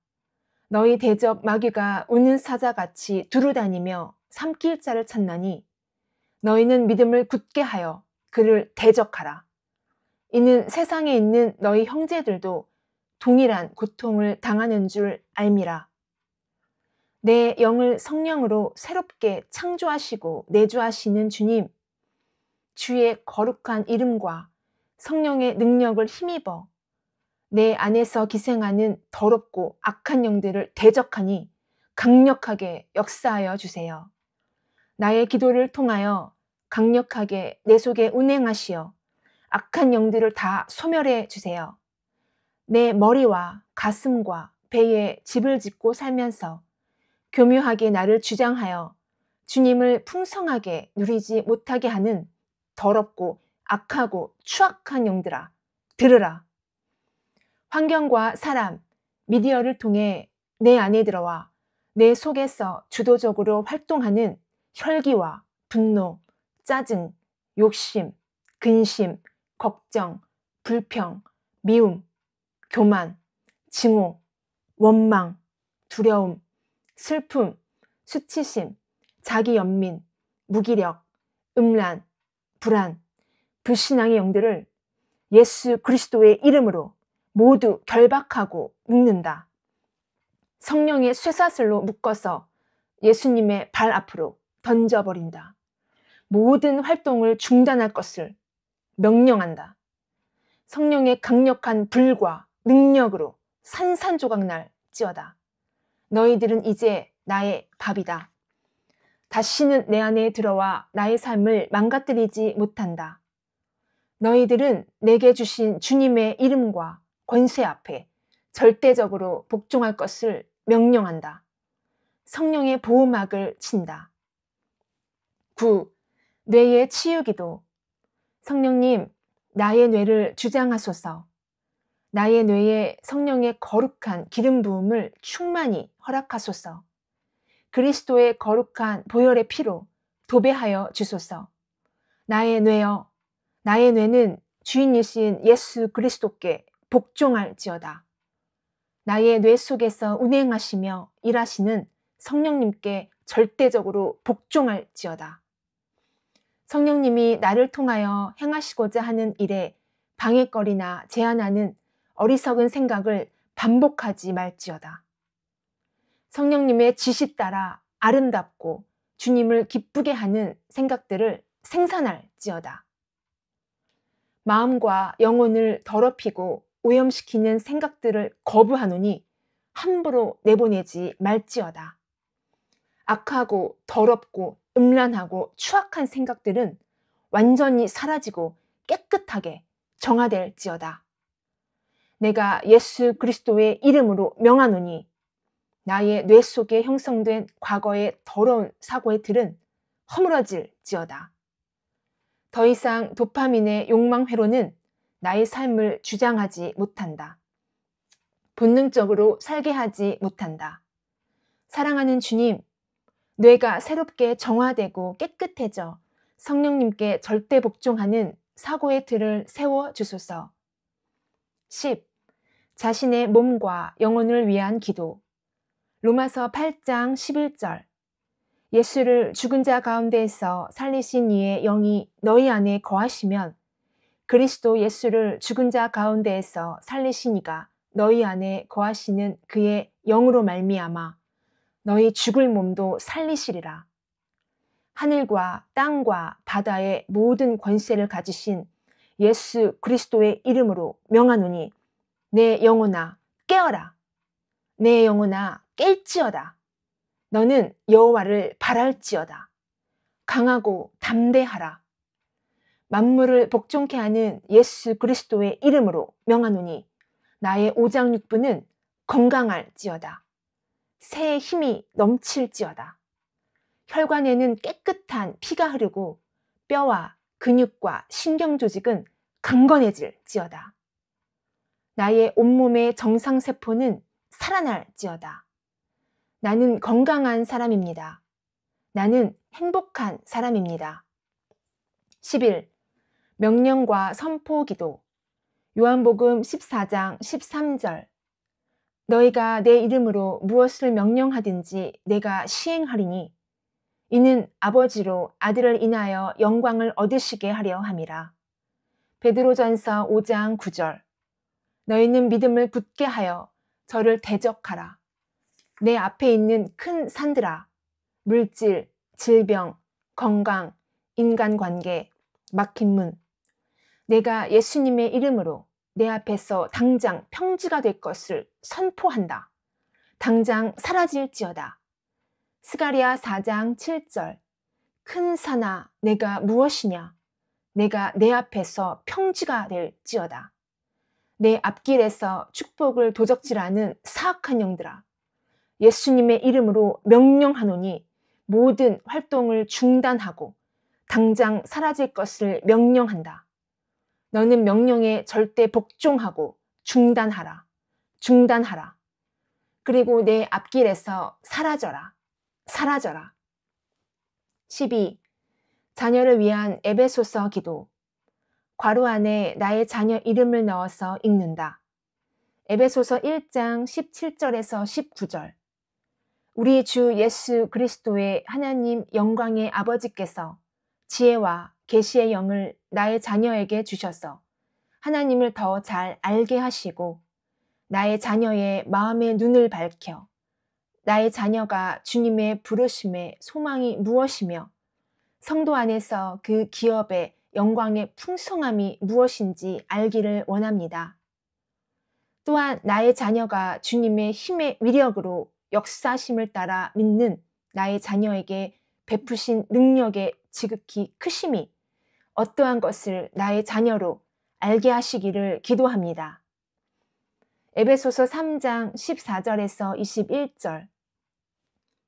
너희 대적 마귀가 우는 사자같이 두루다니며 삼킬 자를 찾나니 너희는 믿음을 굳게 하여 그를 대적하라. 이는 세상에 있는 너희 형제들도 동일한 고통을 당하는 줄 알미라. 내 영을 성령으로 새롭게 창조하시고 내주하시는 주님, 주의 거룩한 이름과 성령의 능력을 힘입어 내 안에서 기생하는 더럽고 악한 영들을 대적하니 강력하게 역사하여 주세요. 나의 기도를 통하여 강력하게 내 속에 운행하시어 악한 영들을 다 소멸해 주세요. 내 머리와 가슴과 배에 집을 짓고 살면서 교묘하게 나를 주장하여 주님을 풍성하게 누리지 못하게 하는 더럽고 악하고 추악한 영들아, 들으라. 환경과 사람, 미디어를 통해 내 안에 들어와 내 속에서 주도적으로 활동하는 혈기와 분노, 짜증, 욕심, 근심, 걱정, 불평, 미움, 교만, 증오, 원망, 두려움, 슬픔, 수치심, 자기연민, 무기력, 음란, 불안, 불신앙의 영들을 예수 그리스도의 이름으로 모두 결박하고 묶는다. 성령의 쇠사슬로 묶어서 예수님의 발 앞으로 던져버린다. 모든 활동을 중단할 것을 명령한다. 성령의 강력한 불과 능력으로 산산조각 날지어다. 너희들은 이제 나의 밥이다. 다시는 내 안에 들어와 나의 삶을 망가뜨리지 못한다. 너희들은 내게 주신 주님의 이름과 권세 앞에 절대적으로 복종할 것을 명령한다. 성령의 보호막을 친다. 9. 뇌의 치유기도. 성령님, 나의 뇌를 주장하소서. 나의 뇌에 성령의 거룩한 기름 부음을 충만히 허락하소서. 그리스도의 거룩한 보혈의 피로 도배하여 주소서. 나의 뇌여, 나의 뇌는 주인이신 예수 그리스도께 복종할지어다. 나의 뇌 속에서 운행하시며 일하시는 성령님께 절대적으로 복종할지어다. 성령님이 나를 통하여 행하시고자 하는 일에 방해거리나 제한하는 어리석은 생각을 반복하지 말지어다. 성령님의 지시 따라 아름답고 주님을 기쁘게 하는 생각들을 생산할지어다. 마음과 영혼을 더럽히고 오염시키는 생각들을 거부하노니 함부로 내보내지 말지어다. 악하고 더럽고 음란하고 추악한 생각들은 완전히 사라지고 깨끗하게 정화될지어다. 내가 예수 그리스도의 이름으로 명하노니 나의 뇌 속에 형성된 과거의 더러운 사고의 틀은 허물어질지어다. 더 이상 도파민의 욕망회로는 나의 삶을 주장하지 못한다. 본능적으로 살게 하지 못한다. 사랑하는 주님, 뇌가 새롭게 정화되고 깨끗해져 성령님께 절대 복종하는 사고의 틀을 세워주소서. 10. 자신의 몸과 영혼을 위한 기도. 로마서 8장 11절. 예수를 죽은 자 가운데에서 살리신 이의 영이 너희 안에 거하시면 그리스도 예수를 죽은 자 가운데에서 살리신 이가 너희 안에 거하시는 그의 영으로 말미암아 너희 죽을 몸도 살리시리라. 하늘과 땅과 바다의 모든 권세를 가지신 예수 그리스도의 이름으로 명하노니 내 영혼아 깨어라. 내 영혼아 깰지어다. 너는 여호와를 바랄지어다. 강하고 담대하라. 만물을 복종케 하는 예수 그리스도의 이름으로 명하노니 나의 오장육부는 건강할지어다. 새의 힘이 넘칠지어다. 혈관에는 깨끗한 피가 흐르고 뼈와 근육과 신경조직은 강건해질지어다. 나의 온몸의 정상세포는 살아날지어다. 나는 건강한 사람입니다. 나는 행복한 사람입니다. 10일 명령과 선포 기도. 요한복음 14장 13절. 너희가 내 이름으로 무엇을 명령하든지 내가 시행하리니 이는 아버지로 아들을 인하여 영광을 얻으시게 하려 함이라. 베드로전서 5장 9절. 너희는 믿음을 굳게 하여 저를 대적하라. 내 앞에 있는 큰 산들아, 물질, 질병, 건강, 인간관계, 막힌 문. 내가 예수님의 이름으로 내 앞에서 당장 평지가 될 것을 선포한다. 당장 사라질지어다. 스가랴 4장 7절. 큰 산아, 내가 무엇이냐? 내가 내 앞에서 평지가 될지어다. 내 앞길에서 축복을 도적질하는 사악한 영들아, 예수님의 이름으로 명령하노니 모든 활동을 중단하고 당장 사라질 것을 명령한다. 너는 명령에 절대 복종하고 중단하라. 중단하라. 그리고 내 앞길에서 사라져라. 사라져라. 12. 자녀를 위한 에베소서 기도. 괄호 안에 나의 자녀 이름을 넣어서 읽는다. 에베소서 1장 17절에서 19절. 우리 주 예수 그리스도의 하나님 영광의 아버지께서 지혜와 계시의 영을 나의 자녀에게 주셔서 하나님을 더 잘 알게 하시고 나의 자녀의 마음의 눈을 밝혀 나의 자녀가 주님의 부르심의 소망이 무엇이며 성도 안에서 그 기업의 영광의 풍성함이 무엇인지 알기를 원합니다. 또한 나의 자녀가 주님의 힘의 위력으로 역사심을 따라 믿는 나의 자녀에게 베푸신 능력의 지극히 크심이 어떠한 것을 나의 자녀로 알게 하시기를 기도합니다. 에베소서 3장 14절에서 21절.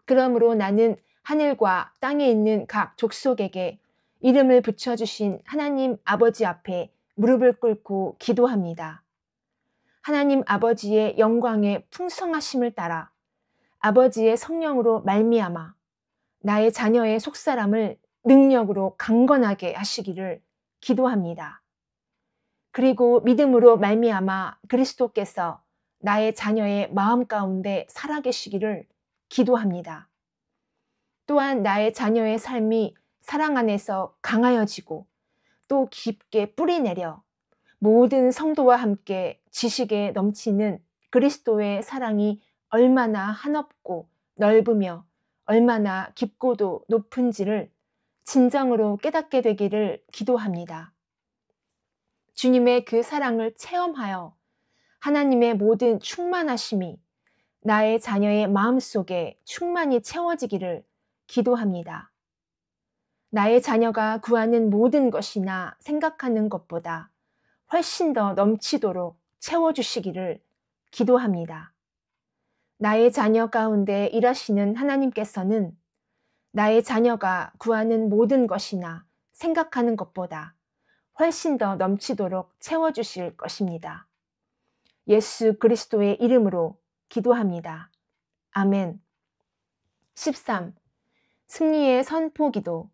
그러므로 나는 하늘과 땅에 있는 각 족속에게 이름을 붙여주신 하나님 아버지 앞에 무릎을 꿇고 기도합니다. 하나님 아버지의 영광의 풍성하심을 따라 아버지의 성령으로 말미암아 나의 자녀의 속사람을 능력으로 강건하게 하시기를 기도합니다. 그리고 믿음으로 말미암아 그리스도께서 나의 자녀의 마음 가운데 살아계시기를 기도합니다. 또한 나의 자녀의 삶이 사랑 안에서 강하여지고 또 깊게 뿌리내려 모든 성도와 함께 지식에 넘치는 그리스도의 사랑이 얼마나 한없고 넓으며 얼마나 깊고도 높은지를 진정으로 깨닫게 되기를 기도합니다. 주님의 그 사랑을 체험하여 하나님의 모든 충만하심이 나의 자녀의 마음속에 충만히 채워지기를 기도합니다. 나의 자녀가 구하는 모든 것이나 생각하는 것보다 훨씬 더 넘치도록 채워주시기를 기도합니다. 나의 자녀 가운데 일하시는 하나님께서는 나의 자녀가 구하는 모든 것이나 생각하는 것보다 훨씬 더 넘치도록 채워주실 것입니다. 예수 그리스도의 이름으로 기도합니다. 아멘. 13. 승리의 선포기도.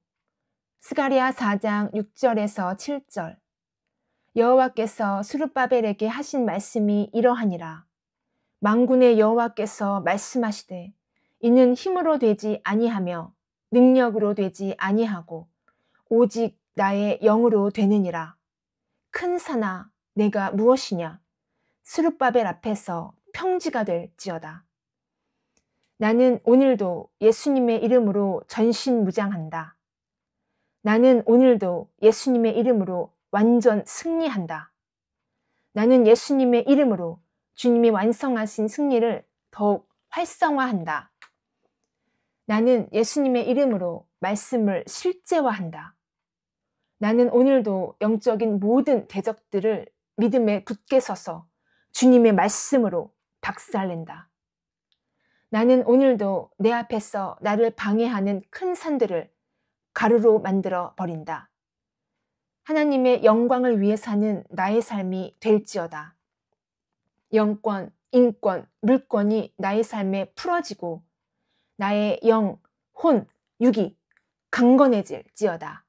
스가랴 4장 6절에서 7절. 여호와께서 스룹바벨에게 하신 말씀이 이러하니라. 만군의 여호와께서 말씀하시되 이는 힘으로 되지 아니하며 능력으로 되지 아니하고 오직 나의 영으로 되느니라. 큰 산아, 내가 무엇이냐? 스룹바벨 앞에서 평지가 될지어다. 나는 오늘도 예수님의 이름으로 전신무장한다. 나는 오늘도 예수님의 이름으로 완전 승리한다. 나는 예수님의 이름으로 주님이 완성하신 승리를 더욱 활성화한다. 나는 예수님의 이름으로 말씀을 실제화한다. 나는 오늘도 영적인 모든 대적들을 믿음에 굳게 서서 주님의 말씀으로 박살낸다. 나는 오늘도 내 앞에서 나를 방해하는 큰 산들을 가루로 만들어 버린다. 하나님의 영광을 위해 사는 나의 삶이 될지어다. 영권, 인권, 물권이 나의 삶에 풀어지고 나의 영, 혼, 육이 강건해질지어다.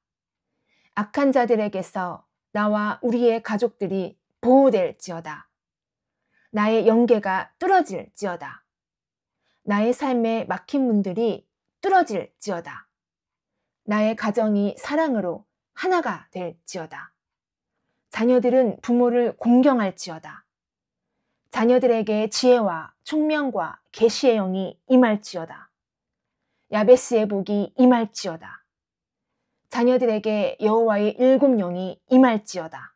악한 자들에게서 나와 우리의 가족들이 보호될지어다. 나의 영계가 뚫어질지어다. 나의 삶에 막힌 문들이 뚫어질지어다. 나의 가정이 사랑으로 하나가 될지어다. 자녀들은 부모를 공경할지어다. 자녀들에게 지혜와 총명과 계시의 영이 임할지어다. 야베스의 복이 임할지어다. 자녀들에게 여호와의 일곱 영이 임할지어다.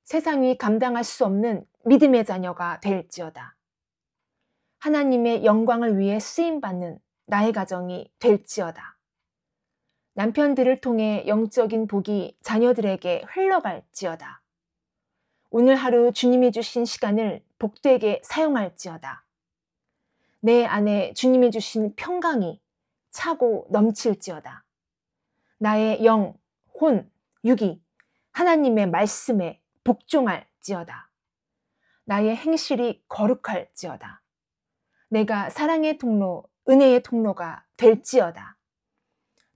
세상이 감당할 수 없는 믿음의 자녀가 될지어다. 하나님의 영광을 위해 쓰임받는 나의 가정이 될지어다. 남편들을 통해 영적인 복이 자녀들에게 흘러갈지어다. 오늘 하루 주님이 주신 시간을 복되게 사용할지어다. 내 안에 주님이 주신 평강이 차고 넘칠지어다. 나의 영, 혼, 육이 하나님의 말씀에 복종할지어다. 나의 행실이 거룩할지어다. 내가 사랑의 통로, 은혜의 통로가 될지어다.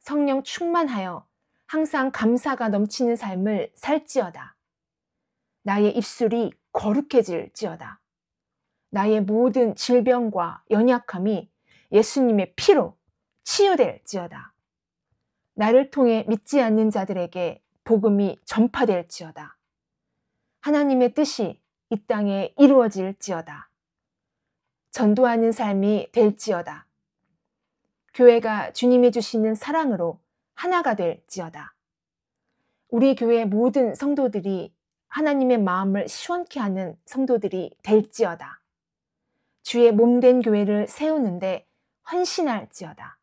성령 충만하여 항상 감사가 넘치는 삶을 살지어다. 나의 입술이 거룩해질지어다. 나의 모든 질병과 연약함이 예수님의 피로 치유될지어다. 나를 통해 믿지 않는 자들에게 복음이 전파될지어다. 하나님의 뜻이 이 땅에 이루어질지어다. 전도하는 삶이 될지어다. 교회가 주님이 주시는 사랑으로 하나가 될지어다. 우리 교회 모든 성도들이 하나님의 마음을 시원케 하는 성도들이 될지어다. 주의 몸된 교회를 세우는데 헌신할지어다.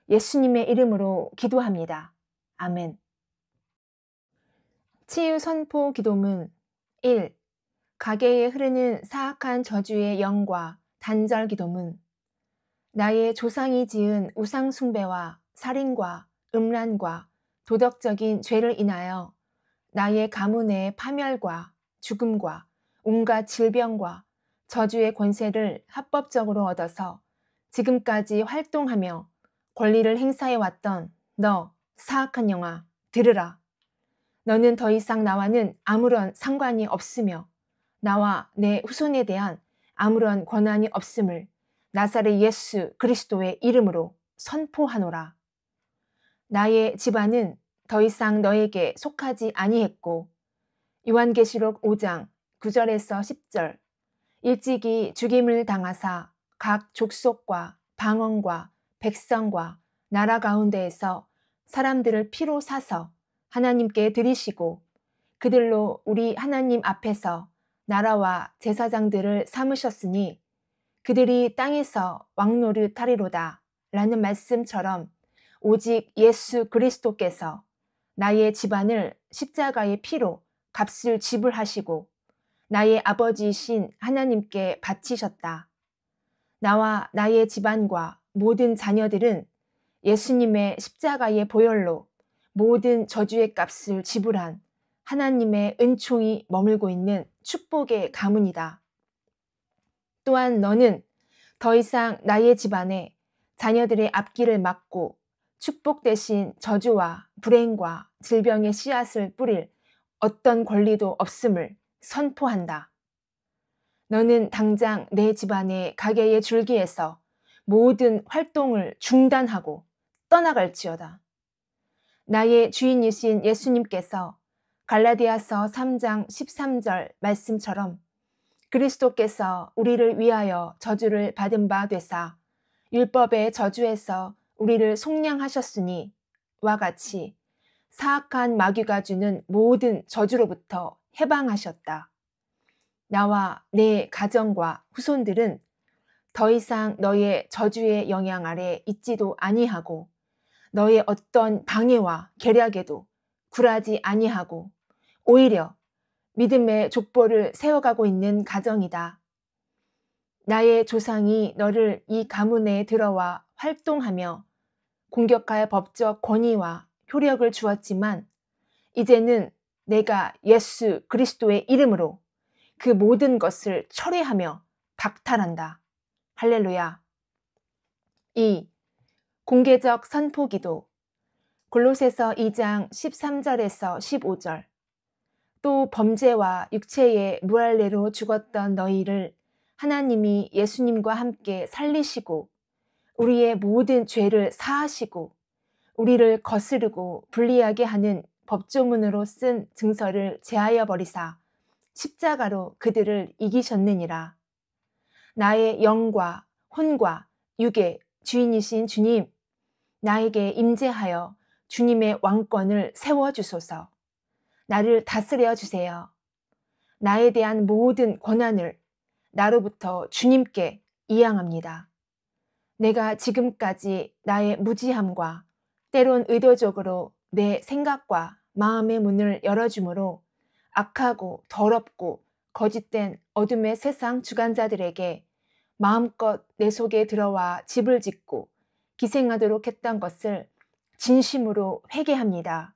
예수님의 이름으로 기도합니다. 아멘. 치유 선포 기도문 1. 가게에 흐르는 사악한 저주의 영과 단절 기도문. 나의 조상이 지은 우상 숭배와 살인과 음란과 도덕적인 죄를 인하여 나의 가문의 파멸과 죽음과 온갖 질병과 저주의 권세를 합법적으로 얻어서 지금까지 활동하며 권리를 행사해왔던 너 사악한 영아 들으라. 너는 더 이상 나와는 아무런 상관이 없으며 나와 내 후손에 대한 아무런 권한이 없음을 나사렛 예수 그리스도의 이름으로 선포하노라. 나의 집안은 더 이상 너에게 속하지 아니했고 요한계시록 5장 9절에서 10절 일찍이 죽임을 당하사 각 족속과 방언과 백성과 나라 가운데에서 사람들을 피로 사서 하나님께 드리시고 그들로 우리 하나님 앞에서 나라와 제사장들을 삼으셨으니 그들이 땅에서 왕노릇 하리로다 라는 말씀처럼 오직 예수 그리스도께서 나의 집안을 십자가의 피로 값을 지불하시고 나의 아버지이신 하나님께 바치셨다. 나와 나의 집안과 모든 자녀들은 예수님의 십자가의 보혈로 모든 저주의 값을 지불한 하나님의 은총이 머물고 있는 축복의 가문이다. 또한 너는 더 이상 나의 집안에 자녀들의 앞길을 막고 축복 대신 저주와 불행과 질병의 씨앗을 뿌릴 어떤 권리도 없음을 선포한다. 너는 당장 내 집안의 가게의 줄기에서 모든 활동을 중단하고 떠나갈지어다. 나의 주인이신 예수님께서 갈라디아서 3장 13절 말씀처럼 그리스도께서 우리를 위하여 저주를 받은 바 되사 율법의 저주에서 우리를 속량하셨으니 와 같이 사악한 마귀가 주는 모든 저주로부터 해방하셨다. 나와 내 가정과 후손들은 더 이상 너의 저주의 영향 아래 있지도 아니하고 너의 어떤 방해와 계략에도 굴하지 아니하고 오히려 믿음의 족보를 세워가고 있는 가정이다. 나의 조상이 너를 이 가문에 들어와 활동하며 공격할 법적 권위와 효력을 주었지만 이제는 내가 예수 그리스도의 이름으로 그 모든 것을 철회하며 박탈한다. 할렐루야. 2. 공개적 선포기도. 골로새서 2장 13절에서 15절. 또 범죄와 육체의 무할례로 죽었던 너희를 하나님이 예수님과 함께 살리시고 우리의 모든 죄를 사하시고 우리를 거스르고 불리하게 하는 법조문으로 쓴 증서를 제하여 버리사 십자가로 그들을 이기셨느니라. 나의 영과 혼과 육의 주인이신 주님, 나에게 임재하여 주님의 왕권을 세워주소서. 나를 다스려 주세요. 나에 대한 모든 권한을 나로부터 주님께 이양합니다. 내가 지금까지 나의 무지함과 때론 의도적으로 내 생각과 마음의 문을 열어주므로 악하고 더럽고 거짓된 어둠의 세상 주관자들에게 마음껏 내 속에 들어와 집을 짓고 기생하도록 했던 것을 진심으로 회개합니다.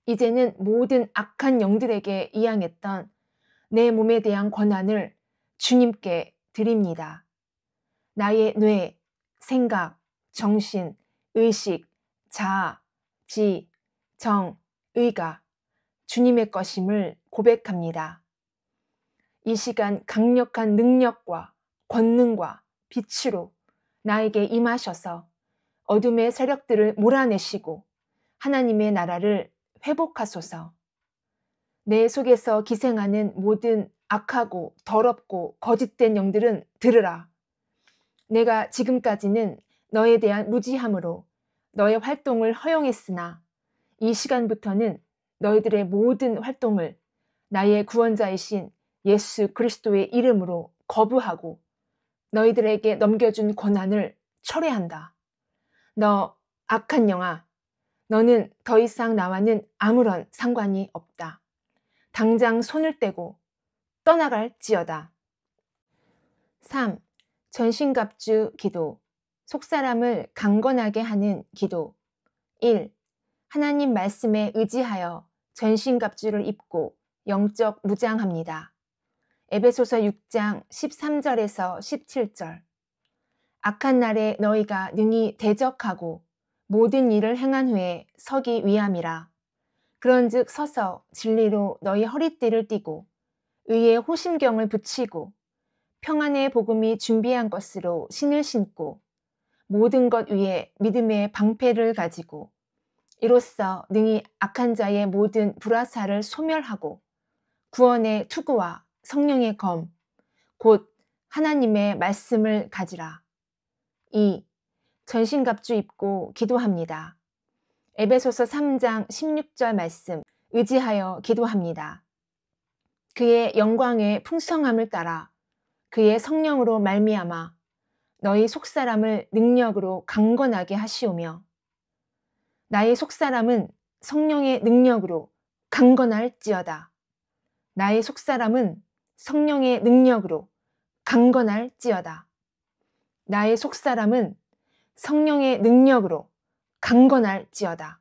이제는 모든 악한 영들에게 이양했던 내 몸에 대한 권한을 주님께 드립니다. 나의 뇌, 생각, 정신, 의식, 자아, 지, 정, 의가 주님의 것임을 고백합니다. 이 시간 강력한 능력과 권능과 빛으로 나에게 임하셔서 어둠의 세력들을 몰아내시고 하나님의 나라를 회복하소서. 내 속에서 기생하는 모든 악하고 더럽고 거짓된 영들은 들으라. 내가 지금까지는 너에 대한 무지함으로 너의 활동을 허용했으나 이 시간부터는 너희들의 모든 활동을 나의 구원자이신 예수 그리스도의 이름으로 거부하고 너희들에게 넘겨준 권한을 철회한다. 너 악한 영아, 너는 더 이상 나와는 아무런 상관이 없다. 당장 손을 떼고 떠나갈지어다. 3. 전신갑주 기도. 속사람을 강건하게 하는 기도. 1. 하나님 말씀에 의지하여 전신갑주를 입고 영적 무장합니다. 에베소서 6장 13절에서 17절. 악한 날에 너희가 능히 대적하고 모든 일을 행한 후에 서기 위함이라. 그런즉 서서 진리로 너희 허리띠를 띠고 의의 호심경을 붙이고 평안의 복음이 준비한 것으로 신을 신고 모든 것 위에 믿음의 방패를 가지고 이로써 능히 악한 자의 모든 불화살을 소멸하고 구원의 투구와 성령의 검, 곧 하나님의 말씀을 가지라. 2. 전신갑주 입고 기도합니다. 에베소서 3장 16절 말씀 의지하여 기도합니다. 그의 영광의 풍성함을 따라 그의 성령으로 말미암아 너희 속사람을 능력으로 강건하게 하시오며 나의 속사람은 성령의 능력으로 강건할지어다. 나의 속사람은 성령의 능력으로 강건할지어다. 나의 속사람은 성령의 능력으로 강건할지어다.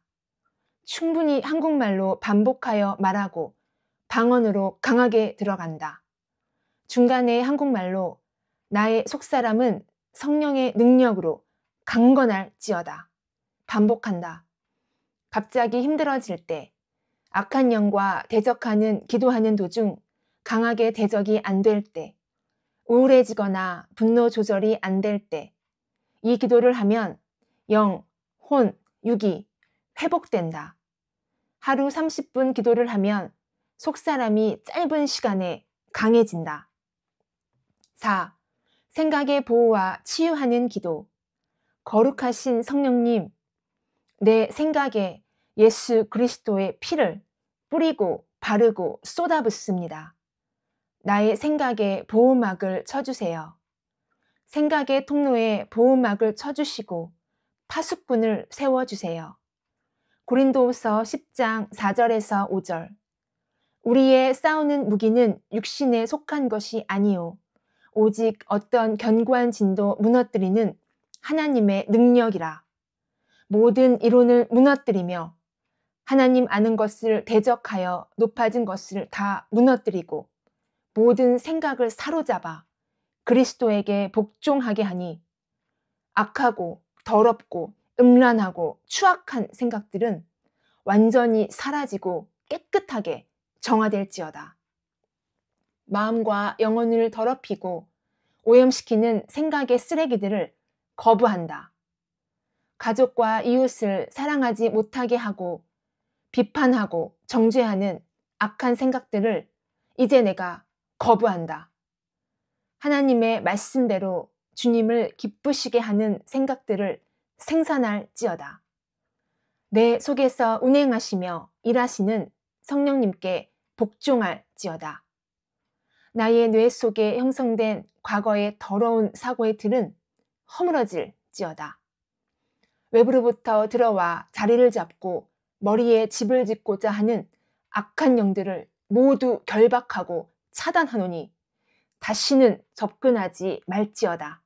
충분히 한국말로 반복하여 말하고 방언으로 강하게 들어간다. 중간에 한국말로 나의 속사람은 성령의 능력으로 강건할지어다. 반복한다. 갑자기 힘들어질 때, 악한 영과 대적하는 기도하는 도중 강하게 대적이 안 될 때, 우울해지거나 분노 조절이 안 될 때, 이 기도를 하면 영, 혼, 육이 회복된다. 하루 30분 기도를 하면 속사람이 짧은 시간에 강해진다. 4. 생각의 보호와 치유하는 기도. 거룩하신 성령님, 내 생각에 예수 그리스도의 피를 뿌리고 바르고 쏟아붓습니다. 나의 생각에 보호막을 쳐주세요. 생각의 통로에 보호막을 쳐주시고 파수꾼을 세워주세요. 고린도후서 10장 4절에서 5절. 우리의 싸우는 무기는 육신에 속한 것이 아니요 오직 어떤 견고한 진도 무너뜨리는 하나님의 능력이라. 모든 이론을 무너뜨리며 하나님 아는 것을 대적하여 높아진 것을 다 무너뜨리고 모든 생각을 사로잡아 그리스도에게 복종하게 하니 악하고 더럽고 음란하고 추악한 생각들은 완전히 사라지고 깨끗하게 정화될지어다. 마음과 영혼을 더럽히고 오염시키는 생각의 쓰레기들을 거부한다. 가족과 이웃을 사랑하지 못하게 하고 비판하고 정죄하는 악한 생각들을 이제 내가 거부한다. 하나님의 말씀대로 주님을 기쁘시게 하는 생각들을 생산할지어다. 내 속에서 운행하시며 일하시는 성령님께 복종할지어다. 나의 뇌 속에 형성된 과거의 더러운 사고의 틀은 허물어질지어다. 외부로부터 들어와 자리를 잡고 머리에 집을 짓고자 하는 악한 영들을 모두 결박하고 차단하노니 다시는 접근하지 말지어다.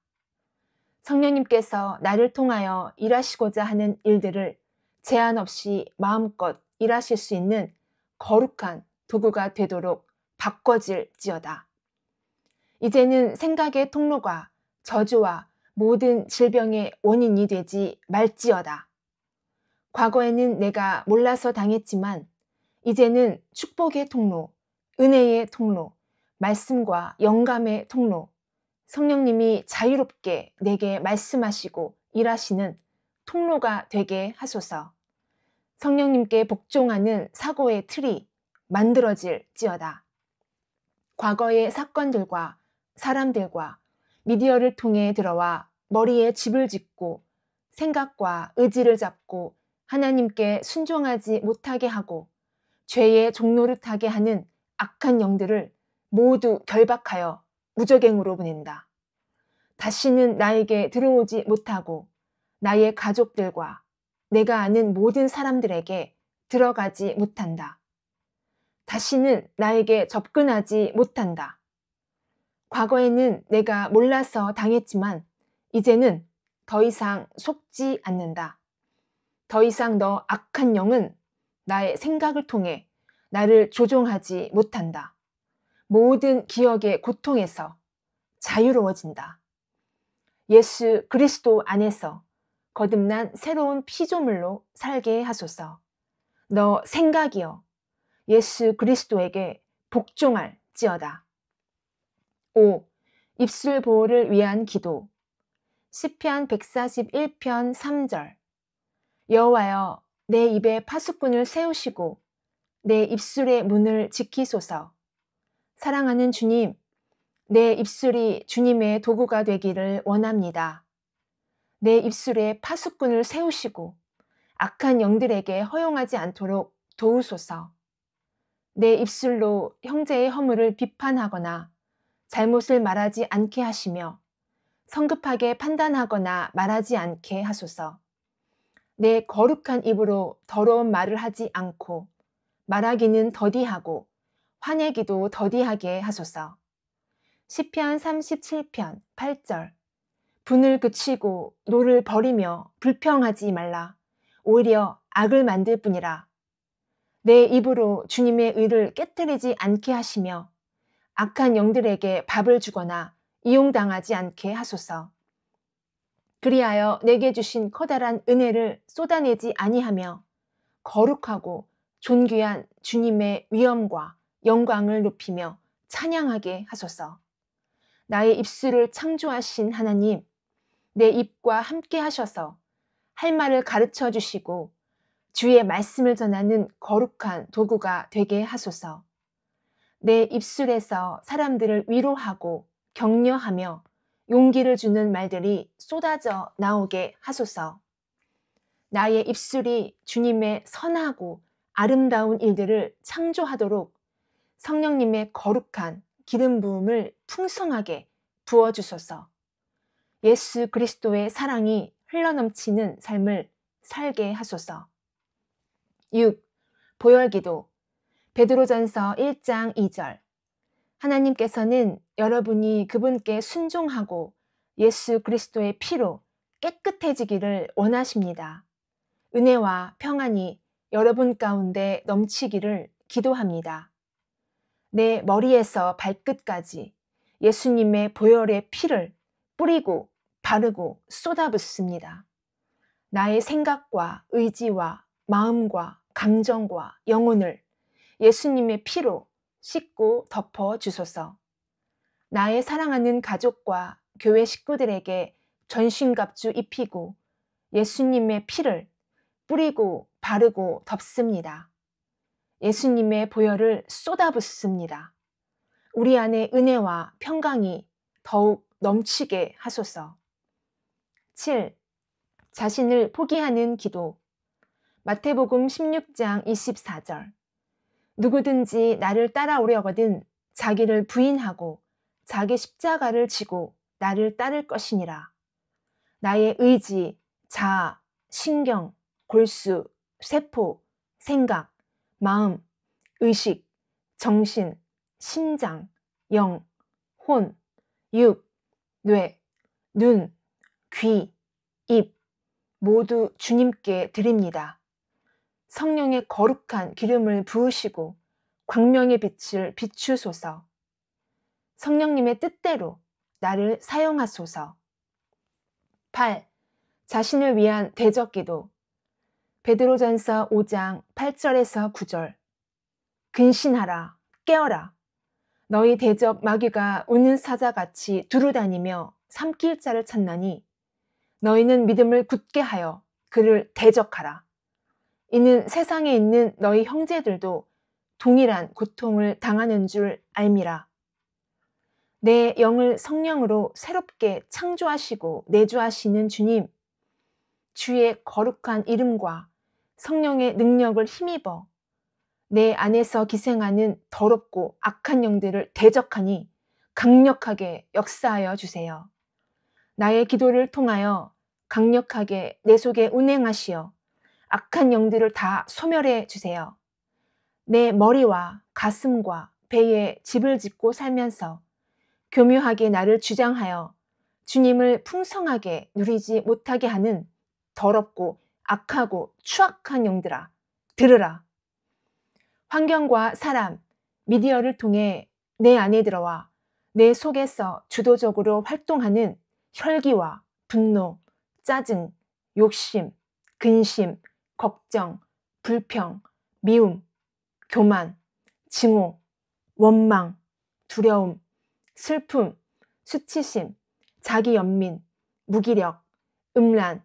성령님께서 나를 통하여 일하시고자 하는 일들을 제한 없이 마음껏 일하실 수 있는 거룩한 도구가 되도록 바꿔질지어다. 이제는 생각의 통로가 저주와 모든 질병의 원인이 되지 말지어다. 과거에는 내가 몰라서 당했지만 이제는 축복의 통로, 은혜의 통로, 말씀과 영감의 통로, 성령님이 자유롭게 내게 말씀하시고 일하시는 통로가 되게 하소서. 성령님께 복종하는 사고의 틀이 만들어질지어다. 과거의 사건들과 사람들과 미디어를 통해 들어와 머리에 집을 짓고 생각과 의지를 잡고 하나님께 순종하지 못하게 하고 죄의 종로를 타게 하는 악한 영들을 모두 결박하여 무적행으로 보낸다. 다시는 나에게 들어오지 못하고 나의 가족들과 내가 아는 모든 사람들에게 들어가지 못한다. 다시는 나에게 접근하지 못한다. 과거에는 내가 몰라서 당했지만 이제는 더 이상 속지 않는다. 더 이상 너 악한 영은 나의 생각을 통해 나를 조종하지 못한다. 모든 기억의 고통에서 자유로워진다. 예수 그리스도 안에서 거듭난 새로운 피조물로 살게 하소서. 너 생각이여 예수 그리스도에게 복종할지어다. 5. 입술 보호를 위한 기도. 시편 141편 3절. 여호와여 내 입에 파수꾼을 세우시고 내 입술의 문을 지키소서. 사랑하는 주님, 내 입술이 주님의 도구가 되기를 원합니다. 내 입술에 파수꾼을 세우시고 악한 영들에게 허용하지 않도록 도우소서. 내 입술로 형제의 허물을 비판하거나 잘못을 말하지 않게 하시며 성급하게 판단하거나 말하지 않게 하소서. 내 거룩한 입으로 더러운 말을 하지 않고 말하기는 더디하고 화내기도 더디하게 하소서. 시편 37편 8절. 분을 그치고 노를 버리며 불평하지 말라. 오히려 악을 만들 뿐이라. 내 입으로 주님의 의를 깨뜨리지 않게 하시며 악한 영들에게 밥을 주거나 이용당하지 않게 하소서. 그리하여 내게 주신 커다란 은혜를 쏟아내지 아니하며 거룩하고 존귀한 주님의 위엄과 영광을 높이며 찬양하게 하소서. 나의 입술을 창조하신 하나님, 내 입과 함께 하셔서 할 말을 가르쳐 주시고 주의 말씀을 전하는 거룩한 도구가 되게 하소서. 내 입술에서 사람들을 위로하고 격려하며 용기를 주는 말들이 쏟아져 나오게 하소서. 나의 입술이 주님의 선하고 아름다운 일들을 창조하도록 성령님의 거룩한 기름 부음을 풍성하게 부어주소서. 예수 그리스도의 사랑이 흘러넘치는 삶을 살게 하소서. 6. 보혈기도. 베드로전서 1장 2절. 하나님께서는 여러분이 그분께 순종하고 예수 그리스도의 피로 깨끗해지기를 원하십니다. 은혜와 평안이 여러분 가운데 넘치기를 기도합니다. 내 머리에서 발끝까지 예수님의 보혈의 피를 뿌리고 바르고 쏟아붓습니다. 나의 생각과 의지와 마음과 감정과 영혼을 예수님의 피로 씻고 덮어 주소서. 나의 사랑하는 가족과 교회 식구들에게 전신갑주 입히고 예수님의 피를 뿌리고 바르고 덮습니다. 예수님의 보혈을 쏟아붓습니다. 우리 안에 은혜와 평강이 더욱 넘치게 하소서. 7. 자신을 포기하는 기도. 마태복음 16장 24절. 누구든지 나를 따라오려거든 자기를 부인하고 자기 십자가를 지고 나를 따를 것이니라. 나의 의지, 자아, 신경, 골수, 세포, 생각, 마음, 의식, 정신, 심장, 영, 혼, 육, 뇌, 눈, 귀, 입 모두 주님께 드립니다. 성령의 거룩한 기름을 부으시고 광명의 빛을 비추소서. 성령님의 뜻대로 나를 사용하소서. 8. 자신을 위한 대적기도. 베드로전서 5장 8절에서 9절. 근신하라, 깨어라. 너희 대적 마귀가 우는 사자같이 두루다니며 삼킬 자를 찾나니 너희는 믿음을 굳게 하여 그를 대적하라. 이는 세상에 있는 너희 형제들도 동일한 고통을 당하는 줄 알미라. 내 영을 성령으로 새롭게 창조하시고 내주하시는 주님, 주의 거룩한 이름과 성령의 능력을 힘입어 내 안에서 기생하는 더럽고 악한 영들을 대적하니 강력하게 역사하여 주세요. 나의 기도를 통하여 강력하게 내 속에 운행하시어 악한 영들을 다 소멸해 주세요. 내 머리와 가슴과 배에 집을 짓고 살면서 교묘하게 나를 주장하여 주님을 풍성하게 누리지 못하게 하는 더럽고 악하고 추악한 영들아, 들으라. 환경과 사람, 미디어를 통해 내 안에 들어와 내 속에서 주도적으로 활동하는 혈기와 분노, 짜증, 욕심, 근심, 걱정, 불평, 미움, 교만, 증오, 원망, 두려움, 슬픔, 수치심, 자기연민, 무기력, 음란,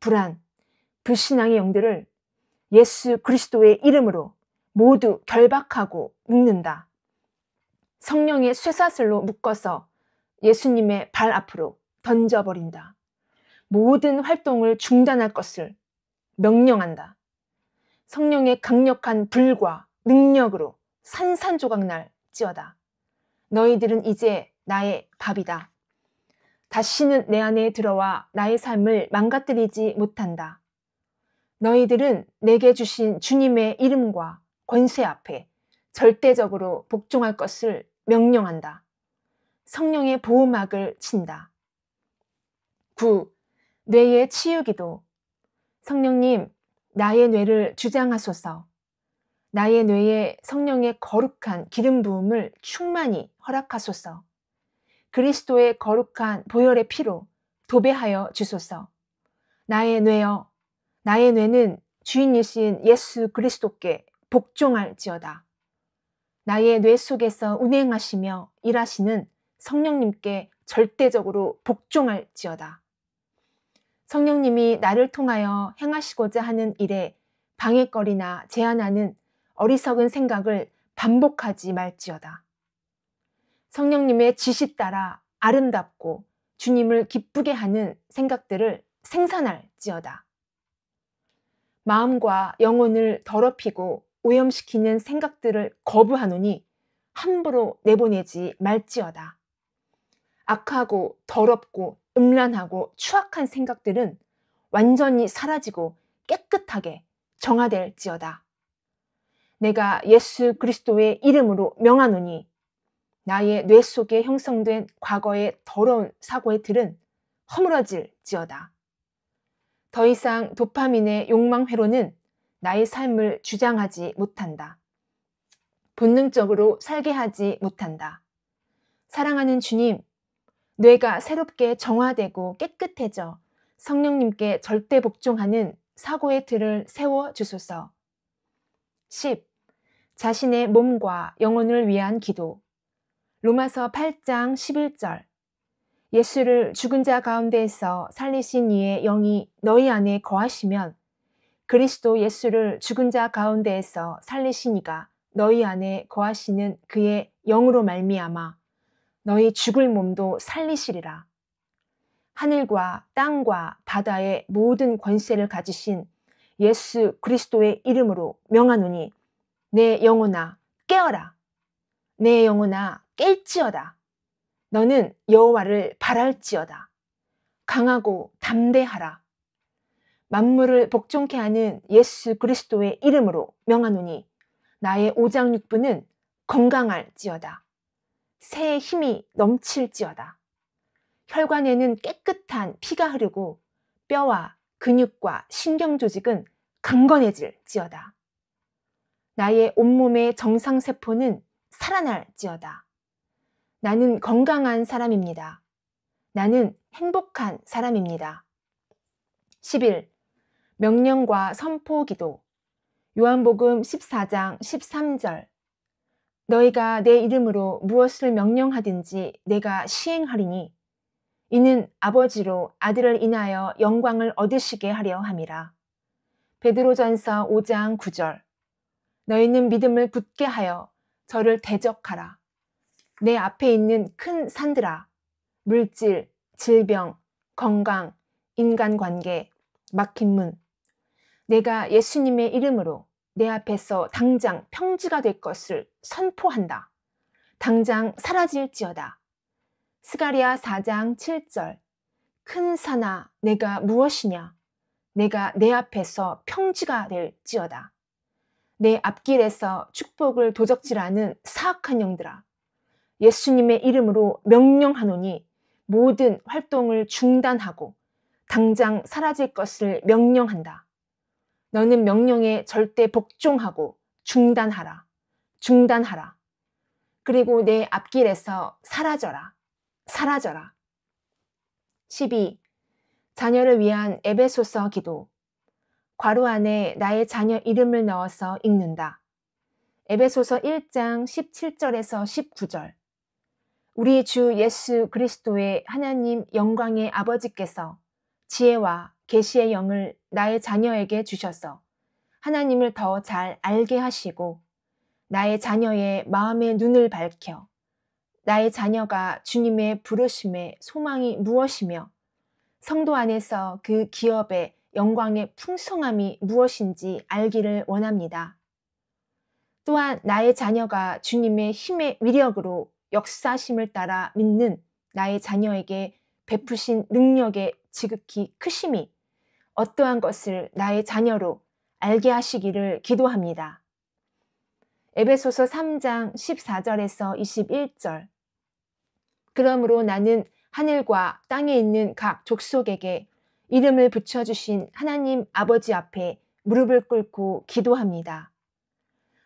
불안, 불신앙의 영들을 예수 그리스도의 이름으로 모두 결박하고 묶는다. 성령의 쇠사슬로 묶어서 예수님의 발 앞으로 던져버린다. 모든 활동을 중단할 것을 명령한다. 성령의 강력한 불과 능력으로 산산조각날 지어다. 너희들은 이제 나의 밥이다. 다시는 내 안에 들어와 나의 삶을 망가뜨리지 못한다. 너희들은 내게 주신 주님의 이름과 권세 앞에 절대적으로 복종할 것을 명령한다. 성령의 보호막을 친다. 9. 뇌의 치유기도. 성령님, 나의 뇌를 주장하소서. 나의 뇌에 성령의 거룩한 기름 부음을 충만히 허락하소서. 그리스도의 거룩한 보혈의 피로 도배하여 주소서. 나의 뇌여, 나의 뇌는 주인이신 예수 그리스도께 복종할지어다. 나의 뇌 속에서 운행하시며 일하시는 성령님께 절대적으로 복종할지어다. 성령님이 나를 통하여 행하시고자 하는 일에 방해거리나 제한하는 어리석은 생각을 반복하지 말지어다. 성령님의 지시 따라 아름답고 주님을 기쁘게 하는 생각들을 생산할지어다. 마음과 영혼을 더럽히고 오염시키는 생각들을 거부하노니 함부로 내보내지 말지어다. 악하고 더럽고 음란하고 추악한 생각들은 완전히 사라지고 깨끗하게 정화될지어다. 내가 예수 그리스도의 이름으로 명하노니 나의 뇌 속에 형성된 과거의 더러운 사고의 틀은 허물어질지어다. 더 이상 도파민의 욕망회로는 나의 삶을 주장하지 못한다. 본능적으로 살게 하지 못한다. 사랑하는 주님, 뇌가 새롭게 정화되고 깨끗해져 성령님께 절대 복종하는 사고의 틀을 세워주소서. 10. 자신의 몸과 영혼을 위한 기도. 로마서 8장 11절. 예수를 죽은 자 가운데에서 살리신 이의 영이 너희 안에 거하시면 그리스도 예수를 죽은 자 가운데에서 살리신 이가 너희 안에 거하시는 그의 영으로 말미암아 너희 죽을 몸도 살리시리라. 하늘과 땅과 바다의 모든 권세를 가지신 예수 그리스도의 이름으로 명하노니 내 영혼아 깨어라. 내 영혼아 깰지어다. 너는 여호와를 바랄지어다. 강하고 담대하라. 만물을 복종케 하는 예수 그리스도의 이름으로 명하노니 나의 오장육부는 건강할지어다. 새의 힘이 넘칠지어다. 혈관에는 깨끗한 피가 흐르고 뼈와 근육과 신경 조직은 강건해질지어다. 나의 온몸의 정상세포는 살아날지어다. 나는 건강한 사람입니다. 나는 행복한 사람입니다. 11. 명령과 선포 기도. 요한복음 14장 13절. 너희가 내 이름으로 무엇을 명령하든지 내가 시행하리니 이는 아버지로 아들을 인하여 영광을 얻으시게 하려 함이라. 베드로전서 5장 9절. 너희는 믿음을 굳게 하여 저를 대적하라. 내 앞에 있는 큰 산들아, 물질, 질병, 건강, 인간관계, 막힌 문. 내가 예수님의 이름으로 내 앞에서 당장 평지가 될 것을 선포한다. 당장 사라질지어다. 스가랴 4장 7절. 큰 산아, 내가 무엇이냐? 내가 내 앞에서 평지가 될지어다. 내 앞길에서 축복을 도적질하는 사악한 영들아, 예수님의 이름으로 명령하노니 모든 활동을 중단하고 당장 사라질 것을 명령한다. 너는 명령에 절대 복종하고 중단하라. 중단하라. 그리고 내 앞길에서 사라져라. 사라져라. 12. 자녀를 위한 에베소서 기도. 괄호 안에 나의 자녀 이름을 넣어서 읽는다. 에베소서 1장 17절에서 19절. 우리 주 예수 그리스도의 하나님 영광의 아버지께서 지혜와 계시의 영을 나의 자녀에게 주셔서 하나님을 더 잘 알게 하시고 나의 자녀의 마음의 눈을 밝혀 나의 자녀가 주님의 부르심의 소망이 무엇이며 성도 안에서 그 기업의 영광의 풍성함이 무엇인지 알기를 원합니다. 또한 나의 자녀가 주님의 힘의 위력으로 역사심을 따라 믿는 나의 자녀에게 베푸신 능력의 지극히 크심이 어떠한 것을 나의 자녀로 알게 하시기를 기도합니다. 에베소서 3장 14절에서 21절. 그러므로 나는 하늘과 땅에 있는 각 족속에게 이름을 붙여주신 하나님 아버지 앞에 무릎을 꿇고 기도합니다.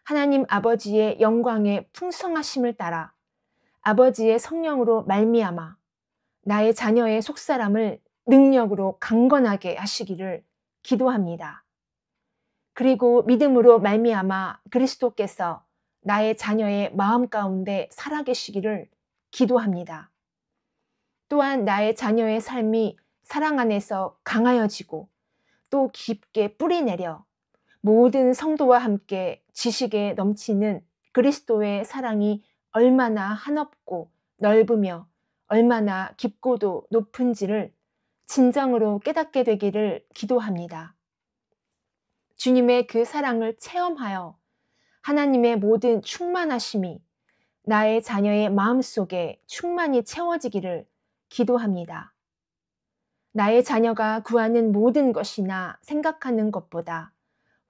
하나님 아버지의 영광의 풍성하심을 따라 아버지의 성령으로 말미암아 나의 자녀의 속사람을 능력으로 강건하게 하시기를 기도합니다. 그리고 믿음으로 말미암아 그리스도께서 나의 자녀의 마음 가운데 살아계시기를 기도합니다. 또한 나의 자녀의 삶이 사랑 안에서 강하여지고 또 깊게 뿌리내려 모든 성도와 함께 지식에 넘치는 그리스도의 사랑이 얼마나 한없고 넓으며 얼마나 깊고도 높은지를 진정으로 깨닫게 되기를 기도합니다. 주님의 그 사랑을 체험하여 하나님의 모든 충만하심이 나의 자녀의 마음속에 충만히 채워지기를 기도합니다. 나의 자녀가 구하는 모든 것이나 생각하는 것보다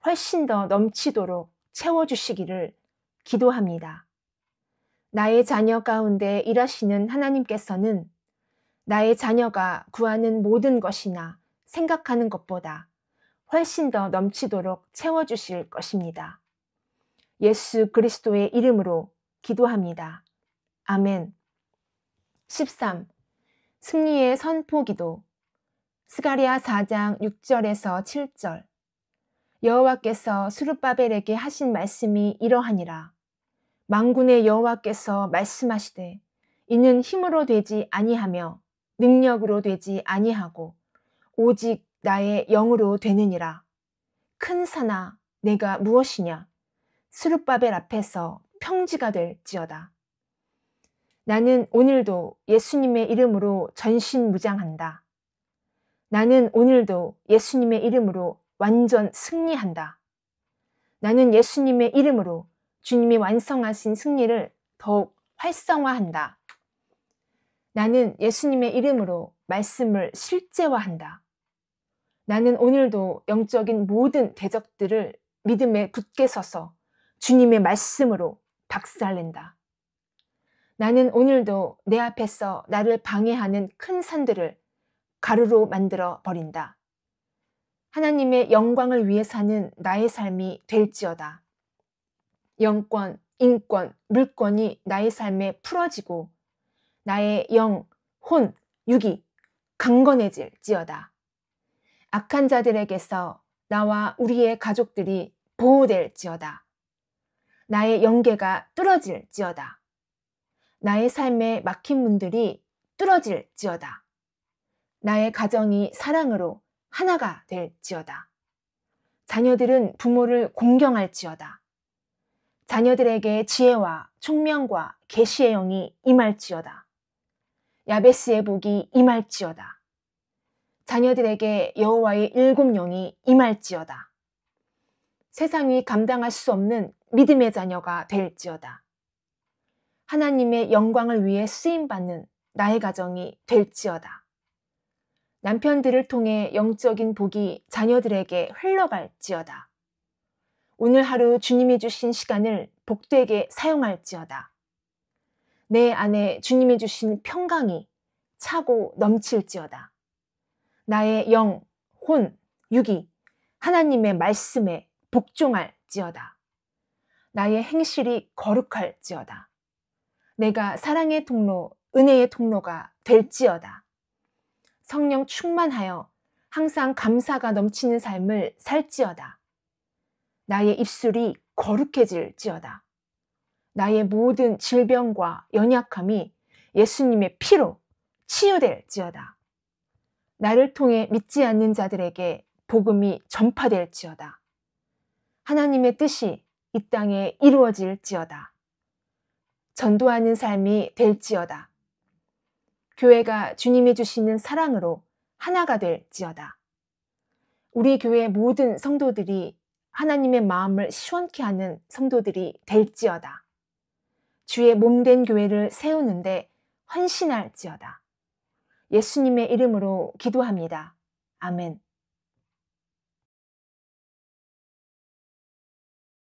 훨씬 더 넘치도록 채워주시기를 기도합니다. 나의 자녀 가운데 일하시는 하나님께서는 나의 자녀가 구하는 모든 것이나 생각하는 것보다 훨씬 더 넘치도록 채워주실 것입니다. 예수 그리스도의 이름으로 기도합니다. 아멘. 13. 승리의 선포기도. 스가랴 4장 6절에서 7절. 여호와께서 스룹바벨에게 하신 말씀이 이러하니라. 만군의 여호와께서 말씀하시되 이는 힘으로 되지 아니하며 능력으로 되지 아니하고 오직 나의 영으로 되느니라. 큰 산아 내가 무엇이냐? 스룹바벨 앞에서 평지가 될지어다. 나는 오늘도 예수님의 이름으로 전신무장한다. 나는 오늘도 예수님의 이름으로 완전 승리한다. 나는 예수님의 이름으로 주님이 완성하신 승리를 더욱 활성화한다. 나는 예수님의 이름으로 말씀을 실제화한다. 나는 오늘도 영적인 모든 대적들을 믿음에 굳게 서서 주님의 말씀으로 박살낸다. 나는 오늘도 내 앞에서 나를 방해하는 큰 산들을 가루로 만들어 버린다. 하나님의 영광을 위해 사는 나의 삶이 될지어다. 영권, 인권, 물권이 나의 삶에 풀어지고 나의 영, 혼, 육이 강건해질지어다. 악한 자들에게서 나와 우리의 가족들이 보호될지어다. 나의 영계가 뚫어질지어다. 나의 삶에 막힌 문들이 뚫어질지어다. 나의 가정이 사랑으로 하나가 될지어다. 자녀들은 부모를 공경할지어다. 자녀들에게 지혜와 총명과 계시의 영이 임할지어다. 야베스의 복이 임할지어다. 자녀들에게 여호와의 7 영이 임할지어다. 세상이 감당할 수 없는 믿음의 자녀가 될지어다. 하나님의 영광을 위해 쓰임받는 나의 가정이 될지어다. 남편들을 통해 영적인 복이 자녀들에게 흘러갈지어다. 오늘 하루 주님이 주신 시간을 복되게 사용할지어다. 내 안에 주님이 주신 평강이 차고 넘칠지어다. 나의 영, 혼, 육이 하나님의 말씀에 복종할지어다. 나의 행실이 거룩할지어다. 내가 사랑의 통로, 은혜의 통로가 될지어다. 성령 충만하여 항상 감사가 넘치는 삶을 살지어다. 나의 입술이 거룩해질지어다. 나의 모든 질병과 연약함이 예수님의 피로 치유될지어다. 나를 통해 믿지 않는 자들에게 복음이 전파될지어다. 하나님의 뜻이 이 땅에 이루어질지어다. 전도하는 삶이 될지어다. 교회가 주님이 주시는 사랑으로 하나가 될지어다. 우리 교회 모든 성도들이 하나님의 마음을 시원케 하는 성도들이 될지어다. 주의 몸된 교회를 세우는데 헌신할지어다. 예수님의 이름으로 기도합니다. 아멘.